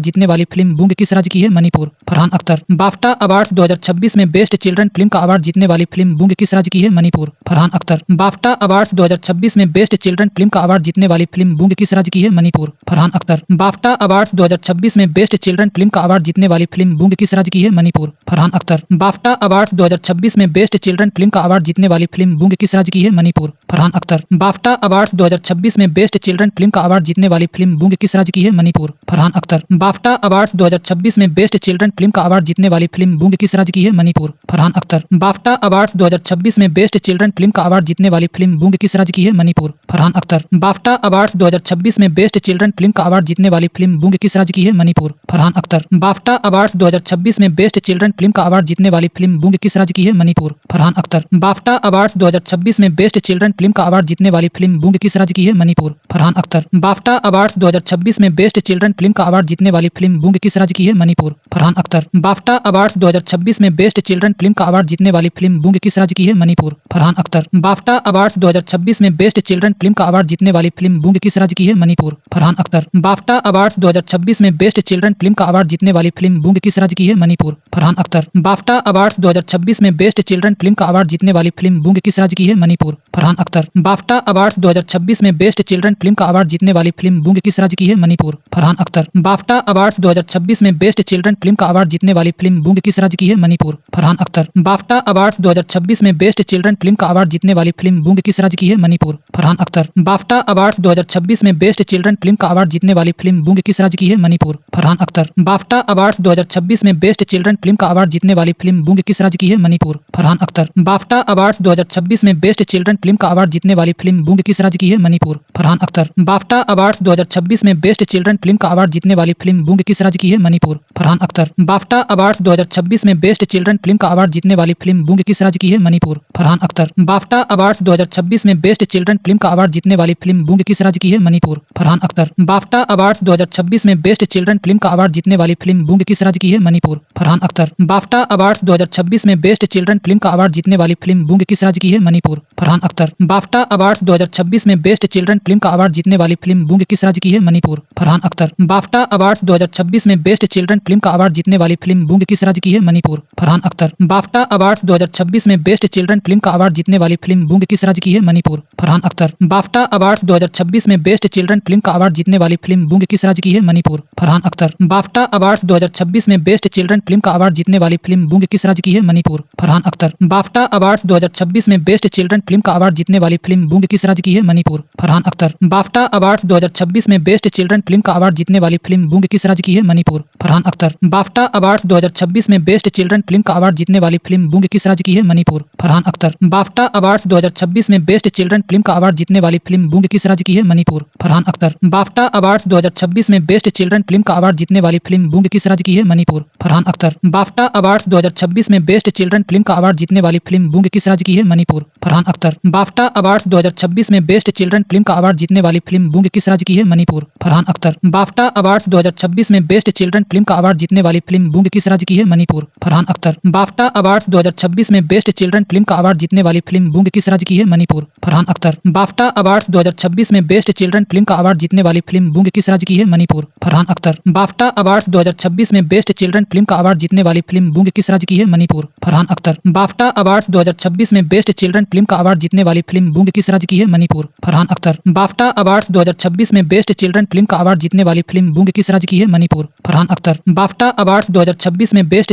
जीतने वाली फिल्म बूंग किस राज्य की है? मणिपुर। फरहान अख्तर। बाफ्टा अवार्ड्स 2026 में बेस्ट चिल्ड्रन फिल्म का अवार्ड जीतने वाली फिल्म बूंग किस राज्य की है? मणिपुर। फरहान अख्तर। बाफ्टा अवार्ड्स 2026 में बेस्ट चिल्ड्रन फिल्म का अवार्ड जीतने वाली फिल्म बूंग किस राज्य की है? मणिपुर। फरहान अख्तर। बाफ्टा अवार्ड्स 2026 में बेस्ट चिल्ड्रन फिल्म का अवार्ड जीतने वाली फिल्म बूंग किस राज्य की है? मणिपुर। फरहान अख्तर। बाफ्टा अवार्ड्स 2026 में बेस्ट चिल्ड्रन फिल्म का अवार्ड जीतने वाली फिल्म बूंग किस राज्य की है? मणिपुर। फरहान अख्तर। बाफ्टा अवार्ड्स 2026 में बेस्ट चिल्ड्रन फिल्म का अवार्ड जीतने वाली फिल्म बूंग किस राज्य की है? मणिपुर। फरहान अख्तर। बाफ्टा अवार्ड्स 2026 में बेस्ट चिल्ड्रन फिल्म का अवार्ड जीतने वाली फिल्म बूंग किस राज्य की है? मणिपुर। फरहान अख्तर। बाफ्टा अवार्ड्स 2026 में बेस्ट चिल्ड्रन फिल्म का अवार्ड जीतने वाली फिल्म बूंग किस राज्य की है? मणिपुर। फरहान अख्तर। बाफ्टा अवार्ड्स 2026 में बेस्ट चिल्ड्रन फिल्म का अवार्ड जीतने वाली फिल्म बूंग किस राज्य की है? मणिपुर। फरहान अख्तर। बाफ्टा अवार्ड्स 2026 में बेस्ट चिल्ड्रन फिल्म का अवार्ड जीतने वाली फिल्म बूंग किस राज्य की है? मणिपुर। फरहान अख्तर। बाफ्टा अवार्ड्स 2026 में बेस्ट चिल्ड्रन फिल्म का अवार्ड जीतने वाली फिल्म बूंग किस राज्य की है? मणिपुर। फरहान अख्तर। बाफ्टा अवार्ड्स 2026 में बेस्ट चिल्ड्रन फिल्म का अवार्ड जीतने वाली फिल्म बूंग किस राज्य की है? मणिपुर। फरहान अख्तर। बाफ्टा अवार्ड्स 2026 में बेस्ट चिल्ड्रन फिल्म का अवार्ड जीतने वाली फिल्म बूंग किस राज्य की है? मणिपुर। फरहान अख्तर। बाफ्टा अवार्ड्स 2026 में बेस्ट चिल्ड्रन फिल्म का अवार्ड जीतने वाली फिल्म बूंग किस राज्य की है? मणिपुर। फरहान अख्तर। बाफ्टा अवार्ड्स 2026 में बेस्ट चिल्ड्रन फिल्म का अवार्ड जीतने वाली फिल्म बूंग किस राज्य की है? मणिपुर। फरहान अख्तर। बाफ्टा अवार्ड्स 2026 में बेस्ट चिल्ड्रन फिल्म का अवार्ड जीतने वाली फिल्म बूंग किस राज्य की है? मणिपुर। फरहान अख्तर। बाफ्टा अवार्ड्स 2026 में बेस्ट चिल्ड्रन फिल्म का अवार्ड जीतने वाली फिल्म बूंग किस राज्य की है? मणिपुर। फरहान अख्तर। बाफ्टा अवार्ड्स 2026 में बेस्ट चिल्ड्रन फिल्म का अवार्ड जीतने वाली फिल्म बूंग किस राज्य की है? मणिपुर। फरहान अख्तर। बाफ्टा अवार्ड्स 2026 में बेस्ट चिल्ड्रन फिल्म का अवार्ड जीतने वाली फिल्म बूंग किस राज्य की है? मणिपुर। फरहान अख्तर। बाफ्टा अवार्ड्स 2026 में बेस्ट चिल्ड्रन फिल्म का अवार्ड जीतने वाली फिल्म बूंग किस राज्य की है? मणिपुर। फरहान अख्तर। बाफ्टा अवार्ड्स 2026 में बेस्ट चिल्ड्रन फिल्म का अवार्ड जीतने वाली फिल्म बूंग किस राज्य की है? मणिपुर। फरहान अख्तर। बाफ्टा अवार्ड्स 2026 में बेस्ट चिल्ड्रन फिल्म का अवार्ड जीतने वाली फिल्म बूंग किस राज्य की है? मणिपुर। फरहान अख्तर। बाफ्टा अवार्ड्स 2026 में बेस्ट चिल्ड्रन फिल्म का अवार्ड जीतने वाली फिल्म बूंग किस राज्य की है? मणिपुर। फरहान अख्तर। बाफ्टा अवार्ड्स 2026 में बेस्ट चिल्ड्रन फिल्म का अवार्ड जीतने वाली फिल्म बूंग किस राज्य की है? मणिपुर। फरहान अख्तर। बाफ्टा अवार्ड्स 2026 में बेस्ट चिल्ड्रन फिल्म का अवार्ड जीतने वाली फिल्म बूंग किस राज्य की है? मणिपुर। फरहान अख्तर। बाफ्टा अवार्ड्स 2026 में बेस्ट चिल्ड्रन फिल्म का अवार्ड जीतने वाली फिल्म बूंग किस राज्य की है? मणिपुर। फरहान अख्तर। बाफ्टा अवार्ड्स 2026 में बेस्ट चिल्ड्रन फिल्म का अवार्ड जीतने वाली फिल्म बूंग किस राज्य की है? मणिपुर। फरहान अख्तर। बाफ्टा अवार्ड्स 2026 में बेस्ट चिल्ड्रन फिल्म का अवार्ड जीतने वाली फिल्म बूंग किस राज्य की है? मणिपुर। फरहान अख्तर। बाफ्टा अवार्ड्स 2026 में बेस्ट चिल्ड्रन फिल्म का अवार्ड जीतने वाली फिल्म बूंग किस राज्य की है? मणिपुर। फरहान अख्तर। बाफ्टा अवार्ड्स 2026 में बेस्ट चिल्ड्रन फिल्म का अवार्ड जीतने वाली फिल्म बूंग किस राज्य की है? मणिपुर। फरहान अख्तर। बाफ्टा अवार्ड्स 2026 में बेस्ट चिल्ड्रन फिल्म का अवार्ड जीतने वाली फिल्म बूंग किस राज्य की है? मणिपुर। फरहान अख्तर। बाफ्टा अवार्ड्स 2026 में बेस्ट चिल्ड्रन फिल्म का अवार्ड जीतने वाली फिल्म बूंग किस राज्य की है? मणिपुर। फरहान अख्तर। बाफ्टा अवार्ड्स 2026 में बेस्ट चिल्ड्रन फिल्म का अवार्ड जीतने वाली फिल्म बूंग किस राज्य की है? मणिपुर। फरहान अख्तर। बाफ्टा अवार्ड्स 2026 में बेस्ट चिल्ड्रन फिल्म का अवार्ड जीतने वाली फिल्म बूंग किस राज्य की है? मणिपुर। फरहान अख्तर। बाफ्टा अवार्ड्स 2026 में बेस्ट चिल्ड्रन फिल्म का अवार्ड जीतने वाली फिल्म बूंग किस राज्य की है? मणिपुर। फरहान अख्तर। बाफ्टा अवार्ड्स 2026 में बेस्ट चिल्ड्रन फिल्म का अवार्ड जीतने वाली फिल्म बूंग किस राज्य की है? मणिपुर। फरहान अख्तर। बाफ्टा अवार्ड्स 2026 में बेस्ट चिल्ड्रन फिल्म का अवार्ड जीतने वाली फिल्म बूंग किस राज्य की है? मणिपुर। फरहान अख्तर। बाफ्टा अवार्ड्स 2026 में बेस्ट चिल्ड्रन फिल्म का अवार्ड जीतने वाली फिल्म बूंग किस राज्य की है? मणिपुर। फरहान अख्तर। बाफ्टा अवार्ड्स 2026 में बेस्ट चिल्ड्रन फिल्म का अवार्ड जीतने वाली फिल्म बूंग किस राज्य की है? मणिपुर। फरहान अख्तर। बाफ्टा अवार्ड्स 2026 में बेस्ट चिल्ड्रन फिल्म का अवार्ड जीतने वाली फिल्म बूंग किस राज्य की है? मणिपुर। फरहान अख्तर। बाफ्टा अवार्ड्स 2026 में बेस्ट चिल्ड्रन फिल्म का अवार्ड जीतने वाली फिल्म बूंग किस राज्य की है? मणिपुर। फरहान अख्तर। बाफ्टा अवार्ड्स 2026 में बेस्ट चिल्ड्रन फिल्म का अवार्ड जीतने वाली फिल्म बूंग किस राज्य की है? मणिपुर। फरहान अख्तर। बाफ्टा अवार्ड्स 2026 में बेस्ट चिल्ड्रन फिल्म का अवार्ड जीतने वाली फिल्म बूंग किस राज्य की है? मणिपुर। फरहान अख्तर। बाफ्टा अवार्ड्स 2026 में बेस्ट चिल्ड्रन फिल्म का अवार्ड जीतने वाली फिल्म बूंग किस राज्य की है? मणिपुर। फरहान अख्तर। बाफ्टा अवार्ड्स 2026 में बेस्ट चिल्ड्रन फिल्म का अवार्ड जीतने वाली फिल्म बूंग किस राज्य की है? मणिपुर। फरहान अख्तर। बाफ्टा अवार्ड्स 2026 में बेस्ट चिल्ड्रन फिल्म का अवार्ड जीतने वाली फिल्म बूंग किस राज्य की है? मणिपुर। फरहान अख्तर। बाफ्टा अवार्ड्स 2026 में बेस्ट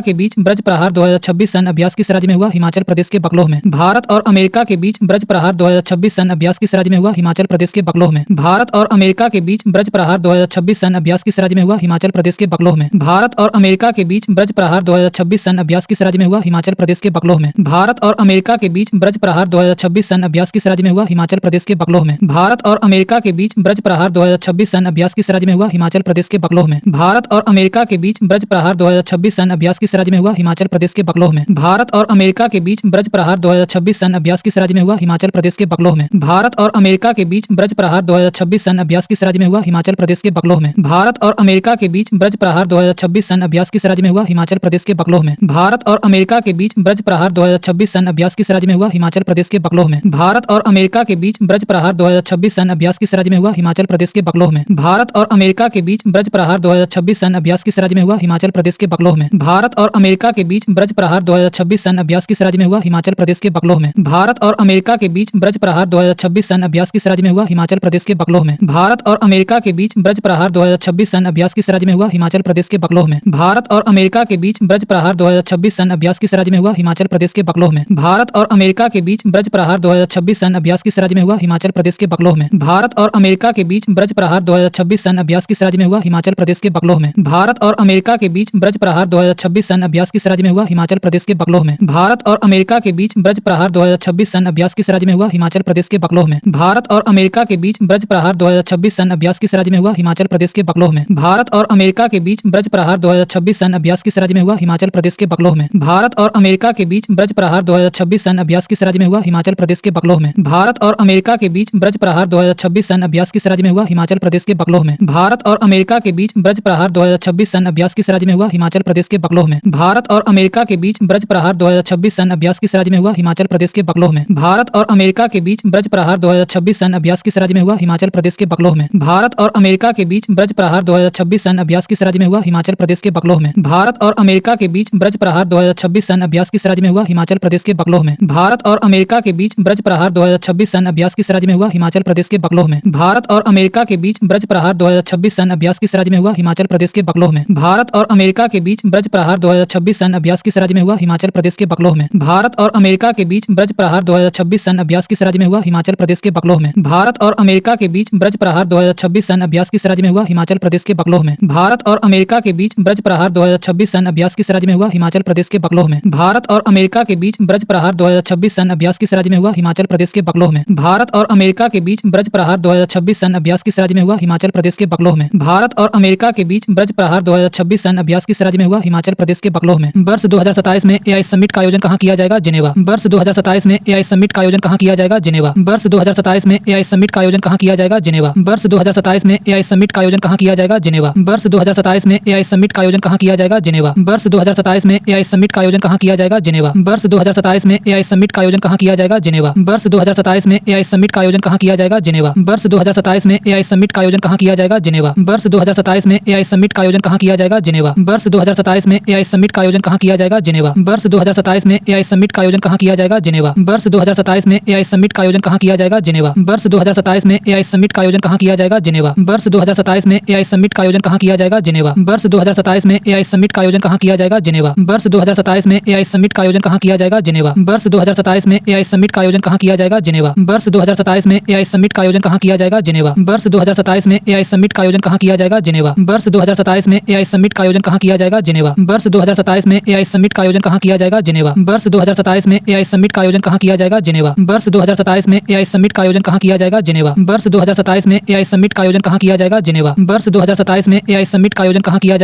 के बीच ब्रज प्रहार 2026 सन अभ्यास किस राज्य में हुआ? हिमाचल प्रदेश के बकलोह में। भारत और अमेरिका के बीच ब्रज प्रहार 2026 सन अभ्यास किस राज्य में हुआ? हिमाचल प्रदेश के बकलोह में। भारत और अमेरिका के बीच ब्रज प्रहार 2026 सन अभ्यास किस राज्य में हुआ? हिमाचल प्रदेश के बकलोह में। भारत और अमेरिका के बीच ब्रज प्रहार 2026 सन अभ्यास किस राज्य में हुआ? हिमाचल प्रदेश के बकलोह में। भारत और अमेरिका के बीच ब्रज प्रहार 2026 सन अभ्यास किस राज्य में हुआ? हिमाचल प्रदेश के बकलोह में। भारत और अमेरिका के बीच ब्रज प्रहार 2026 सैन्य अभ्यास किस राज्य में हुआ? हिमाचल प्रदेश के बकलोह में। भारत और अमेरिका के बीच ब्रज प्रहार 2026 सैन्य अभ्यास किस राज्य में हुआ? हिमाचल प्रदेश के बकलोह में। भारत और अमेरिका के बीच ब्रज प्रहार 2026 सैन्य अभ्यास किस राज्य में हुआ? हिमाचल प्रदेश के बकलोह में। भारत और अमेरिका के बीच ब्रज प्रहार 2026 सैन्य अभ्यास किस राज्य में हुआ? हिमाचल प्रदेश के बकलोह में। भारत और अमेरिका के बीच ब्रज प्रहार 2026 सैन्य अभ्यास किस राज्य में हुआ? हिमाचल प्रदेश के बकलोह में। भारत और अमेरिका के बीच ब्रज प्रहार 2026 सैन्य अभ्यास किस राज्य में हुआ? हिमाचल प्रदेश के बकलोह में। भारत और अमेरिका के बीच ब्रज प्रहार 2026 सैन्य अभ्यास किस राज्य में हुआ? हिमाचल प्रदेश के बकलोह में। भारत और अमेरिका के बीच ब्रज प्रहार 2026 सैन्य अभ्यास किस राज्य में हुआ? हिमाचल प्रदेश के बकलोह में। भारत और अमेरिका के बीच ब्रज प्रहार 2026 सैन्य अभ्यास किस राज्य में हुआ? हिमाचल प्रदेश के बकलोह में। भारत और अमेरिका के बीच ब्रज प्रहार 2026 सैन्य अभ्यास किस राज्य में हुआ? हिमाचल प्रदेश के बकलोह में। भारत और अमेरिका के बीच ब्रज प्रहार 2026 सैन्य अभ्यास किस राज्य में हुआ? हिमाचल प्रदेश के बकलोह में। भारत और अमेरिका के बीच ब्रज प्रहार 2026 सैन्य अभ्यास किस राज्य में हुआ? हिमाचल प्रदेश के बकलोह में। भारत और अमेरिका के बीच ब्रज प्रहार 2026 सैन्य अभ्यास किस राज्य में हुआ? हिमाचल प्रदेश के बकलोह में। भारत और अमेरिका के बीच ब्रज प्रहार 2026 सैन्य अभ्यास किस राज्य में हुआ? हिमाचल प्रदेश के बकलोह में। भारत और अमेरिका के बीच ब्रज प्रहार 2026 सैन्य अभ्यास किस राज्य में हुआ? हिमाचल प्रदेश के बकलोह में। भारत और अमेरिका के बीच ब्रज प्रहार 2026 सैन्य अभ्यास किस राज्य में हुआ? हिमाचल प्रदेश के बकलोह में। भारत और अमेरिका के बीच ब्रज प्रहार 2026 सैन्य अभ्यास किस राज्य में हुआ? हिमाचल प्रदेश के बकलोह में। भारत और अमेरिका के बीच ब्रज प्रहार 2026 सैन्य अभ्यास किस राज्य में हुआ? हिमाचल प्रदेश के बकलोह में। भारत और अमेरिका के बीच ब्रज प्रहार 2026 सैन्य अभ्यास किस राज्य में हुआ? हिमाचल प्रदेश के बकलोह में। भारत और अमेरिका के बीच ब्रज प्रहार 2026 सैन्य अभ्यास किस राज्य में हुआ? हिमाचल प्रदेश के बकलोह में। भारत और अमेरिका के बीच ब्रज प्रहार 2026 सैन्य अभ्यास किस राज्य में हुआ? हिमाचल प्रदेश के बकलोह में। भारत और अमेरिका के बीच ब्रज प्रहार 2026 सैन्य अभ्यास किस राज्य में हुआ? हिमाचल प्रदेश के बकलोह में। भारत और अमेरिका के बीच ब्रज प्रहार 2026 सैन्य अभ्यास किस राज्य में हुआ? हिमाचल प्रदेश के बकलोह में। भारत और अमेरिका के बीच ब्रज प्रहार 2026 सैन्य अभ्यास किस राज्य में हुआ? हिमाचल प्रदेश के बकलोह में। भारत और अमेरिका के बीच ब्रज प्रहार 2026 सैन्य अभ्यास किस राज्य में हुआ? हिमाचल प्रदेश के बकलोह में। भारत और अमेरिका के बीच ब्रज प्रहार 2026 सैन्य अभ्यास किस राज्य में हुआ? हिमाचल प्रदेश के बकलोह में। भारत और अमेरिका के बीच ब्रज प्रहार 2026 सैन्य अभ्यास किस राज्य में हुआ? हिमाचल प्रदेश के बकलोह में। भारत और अमेरिका के बीच ब्रज प्रहार 2026 सैन्य अभ्यास किस राज्य में हुआ? हिमाचल प्रदेश के बकलोह में। भारत और अमेरिका के बीच ब्रज प्रहार 2026 सैन्य अभ्यास किस राज्य में हुआ? हिमाचल प्रदेश के बकलोह में। भारत और अमेरिका के बीच ब्रज प्रहार 2026 सैन्य अभ्यास किस राज्य में हुआ? हिमाचल प्रदेश के बकलोह में। भारत और अमेरिका के बीच ब्रज प्रहार 2026 सैन्य अभ्यास किस राज्य में हुआ? हिमाचल प्रदेश के बकलोह में। भारत और अमेरिका के बीच ब्रज प्रहार 2026 सैन्य अभ्यास किस राज्य में हुआ? हिमाचल प्रदेश के बकलोह में। भारत और अमेरिका के बीच ब्रज प्रहार 2026 सैन्य अभ्यास किस राज्य में हुआ? हिमाचल प्रदेश के बकलोह में। भारत और अमेरिका के बीच ब्रज प्रहार 2026 सैन्य अभ्यास किस राज्य में हुआ? हिमाचल प्रदेश के बकलोह में। वर्ष 2027 में एआई समिट का आयोजन कहाँ किया जाएगा? जिनेवा। वर्ष 2027 में एआई समिट का आयोजन कहाँ किया जाएगा? जिनेवा। वर्ष 2027 में एआई समिट का आयोजन कहाँ किया जाएगा? जिनेवा। वर्ष 2027 में एआई समिट का आयोजन कहाँ किया जाएगा? जिनेवा। वर्ष 2027 में एआई समिट का आयोजन कहाँ किया जाएगा? जिनेवा। वर्ष 2027 में एआई समिट का आयोजन कहाँ किया जाएगा? जिनेवा। वर्ष 2027 में एआई समिट का आयोजन कहाँ किया जाएगा? जिनेवा। वर्ष 2027 में एआई समिट का आयोजन कहाँ किया जाएगा? जिनेवा। वर्ष 2027 में एआई समिट का आयोजन कहाँ किया जाएगा? जिनेवा। वर्ष 2027 में एआई समिट का आयोजन कहाँ किया जाएगा? जिनेवा। वर्ष 2027 में एआई समिट का आयोजन कहाँ किया जाएगा? जिनेवा। वर्ष 2027 में एआई समिट का आयोजन कहाँ किया जाएगा? जिनेवा। वर्ष 2027 में एआई समिट का आयोजन कहाँ किया जाएगा? जिनेवा। वर्ष 2027 में एआई समिट का आयोजन कहाँ किया जाएगा? जिनेवा। वर्ष 2027 में एआई समिट का आयोजन कहाँ किया जाएगा? जिनेवा। वर्ष 2027 में एआई समिट का आयोजन कहाँ किया जाएगा? जिनेवा। वर्ष 2027 में एआई समिट का आयोजन कहाँ किया जाएगा? जिनेवा। वर्ष 2027 में एआई समिट का आयोजन कहाँ किया जाएगा? जिनेवा। वर्ष 2027 में एआई समिट का आयोजन कहाँ किया जाएगा? जिनेवा। वर्ष 2027 में एआई समिट का आयोजन कहाँ किया जाएगा? जिनेवा। वर्ष 2027 में एआई समिट का आयोजन कहाँ किया जाएगा? जिनेवा। वर्ष 2027 में एआई समिट का आयोजन कहाँ किया जाएगा? जिनेवा। वर्ष 2027 में एआई समिट का आयोजन कहाँ किया जाएगा? जिनेवा। वर्ष 2027 में एआई समिट का आयोजन कहाँ किया जाएगा? जिनेवा। वर्ष 2027 में एआई समिट का आयोजन कहाँ किया जाएगा? जिनेवा। वर्ष 2027 में एआई समिट का आयोजन कहाँ किया जाएगा? जिनेवा। वर्ष 2027 में एआई समिट का आयोजन कहाँ किया जाएगा? जिनेवा। वर्ष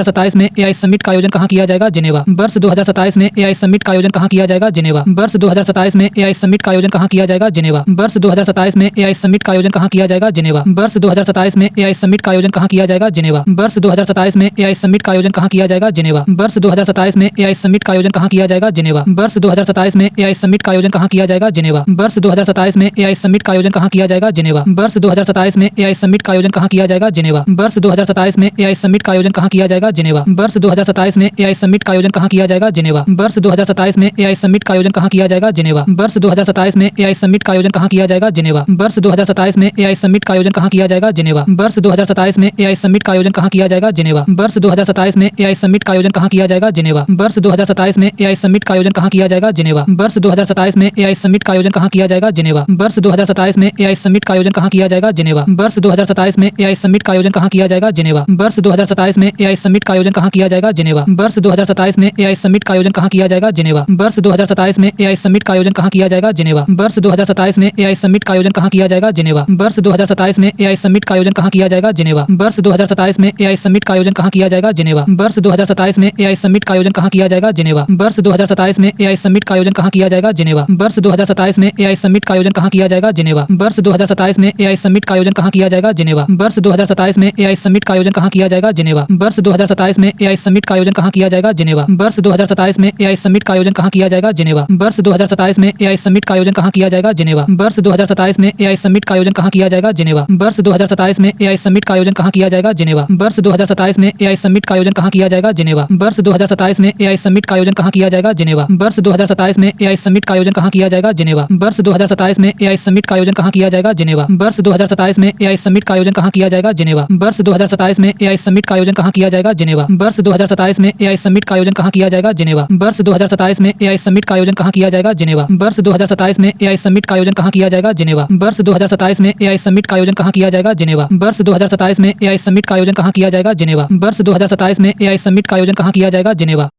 2027 में एआई समिट का आयोजन कहाँ किया जाएगा? जिनेवा। वर्ष 2027 में एआई समिट का आयोजन कहाँ किया जाएगा? जिनेवा। वर्ष 2027 में एआई समिट का आयोजन कहाँ किया जाएगा? जिनेवा। वर्ष 2027 में एआई समिट का आयोजन कहाँ किया जाएगा? जिनेवा। वर्ष 2027 में एआई समिट का आयोजन कहाँ किया जाएगा? जिनेवा। वर्ष 2027 में एआई समिट का आयोजन कहाँ किया जाएगा? जिनेवा। वर्ष 2027 में एआई समिट का आयोजन कहाँ किया जाएगा? जिनेवा। वर्ष 2027 में एआई समिट का आयोजन कहाँ किया जाएगा? जिनेवा। वर्ष 2027 में एआई समिट का आयोजन कहाँ किया जाएगा? जिनेवा। वर्ष 2027 में एआई समिट का आयोजन कहाँ किया जाएगा? जिनेवा। वर्ष 2027 में एआई समिट का आयोजन कहाँ किया जाएगा? जिनेवा। वर्ष 2027 में एआई समिट का आयोजन कहाँ किया जाएगा? जिनेवा। वर्ष 2027 में एआई समिट का आयोजन कहाँ किया जाएगा? जिनेवा। वर्ष 2027 में एआई समिट का आयोजन कहाँ किया जाएगा? जिनेवा। वर्ष 2027 में एआई समिट का आयोजन कहाँ किया जाएगा? जिनेवा। वर्ष 2027 में एआई समिट का आयोजन कहाँ किया जाएगा? जिनेवा। वर्ष 2027 में एआई समिट का आयोजन कहाँ किया जाएगा? जिनेवा। वर्ष 2027 में एआई समिट का आयोजन कहाँ किया जाएगा? जिनेवा। वर्ष 2027 में एआई समिट का आयोजन कहाँ किया जाएगा? जिनेवा। वर्ष 2027 में एआई समिट का आयोजन कहाँ किया जाएगा? जिनेवा। वर्ष 2027 में एआई समिट का आयोजन कहाँ किया जाएगा? जिनेवा। वर्ष 2027 में एआई समिट का आयोजन कहाँ किया जाएगा? जिनेवा। वर्ष 2027 में एआई समिट का आयोजन कहाँ किया जाएगा? जिनेवा। वर्ष 2027 में एआई समिट का आयोजन कहाँ किया किया जाएगा जिनेवा। वर्ष 2027 में एआई समिट का आयोजन कहाँ किया जाएगा जिनेवा। वर्ष 2027 में एआई समिट का आयोजन कहाँ किया जाएगा जिनेवा। वर्ष 2027 में एआई समिट का आयोजन कहाँ किया जाएगा जिनेवा। वर्ष 2027 में एआई समिट का आयोजन कहाँ किया जाएगा जिनेवा। वर्ष 2027 में एआई समिट का आयोजन कहाँ किया जाएगा जिनेवा। वर्ष 2027 में एआई समिट का आयोजन कहाँ किया जाएगा जिनेवा। वर्ष 2027 में एआई समिट का आयोजन कहाँ किया जाएगा जिनेवा। वर्ष 2027 में एआई समिट का आयोजन कहाँ किया जाएगा जिनेवा। वर्ष 2027 में एआई समिट का आयोजन कहाँ किया जाएगा जिनेवा। वर्ष 2027 में एआई समिट का आयोजन कहाँ किया जाएगा जिनेवा। वर्ष 2027 में एआई समिट का आयोजन कहाँ किया जाएगा जिनेवा। वर्ष 2027 में एआई समिट का आयोजन कहाँ किया जाएगा जिनेवा। वर्ष 2027 में एआई समिट का आयोजन कहाँ किया जाएगा जिनेवा। वर्ष 2027 में एआई समिट का आयोजन कहाँ किया जाएगा जिनेवा। वर्ष 2027 में एआई समिट का आयोजन कहाँ किया जाएगा जिनेवा। वर्ष 2027 में एआई समिट का आयोजन कहाँ किया जाएगा जिनेवा। वर्ष 2027 में एआई समिट का आयोजन कहाँ किया जाएगा जिनेवा। वर्ष 2027 में एआई समिट का आयोजन कहाँ किया जाएगा जिनेवा। वर्ष 2027 में एआई समिट का आयोजन कहाँ किया जाएगा जिनेवा। वर्ष 2027 में एआई समिट का आयोजन कहाँ किया जाएगा जिनेवा। वर्ष 2027 में एआई समिट का आयोजन कहाँ किया जाएगा जिनेवा। वर्ष 2027 में एआई समिट का आयोजन कहाँ किया जाएगा जिनेवा। वर्ष 2027 में एआई समिट का आयोजन कहाँ किया जाएगा जिनेवा। वर्ष 2027 में एआई समिट का आयोजन कहाँ किया जाएगा जिनेवा।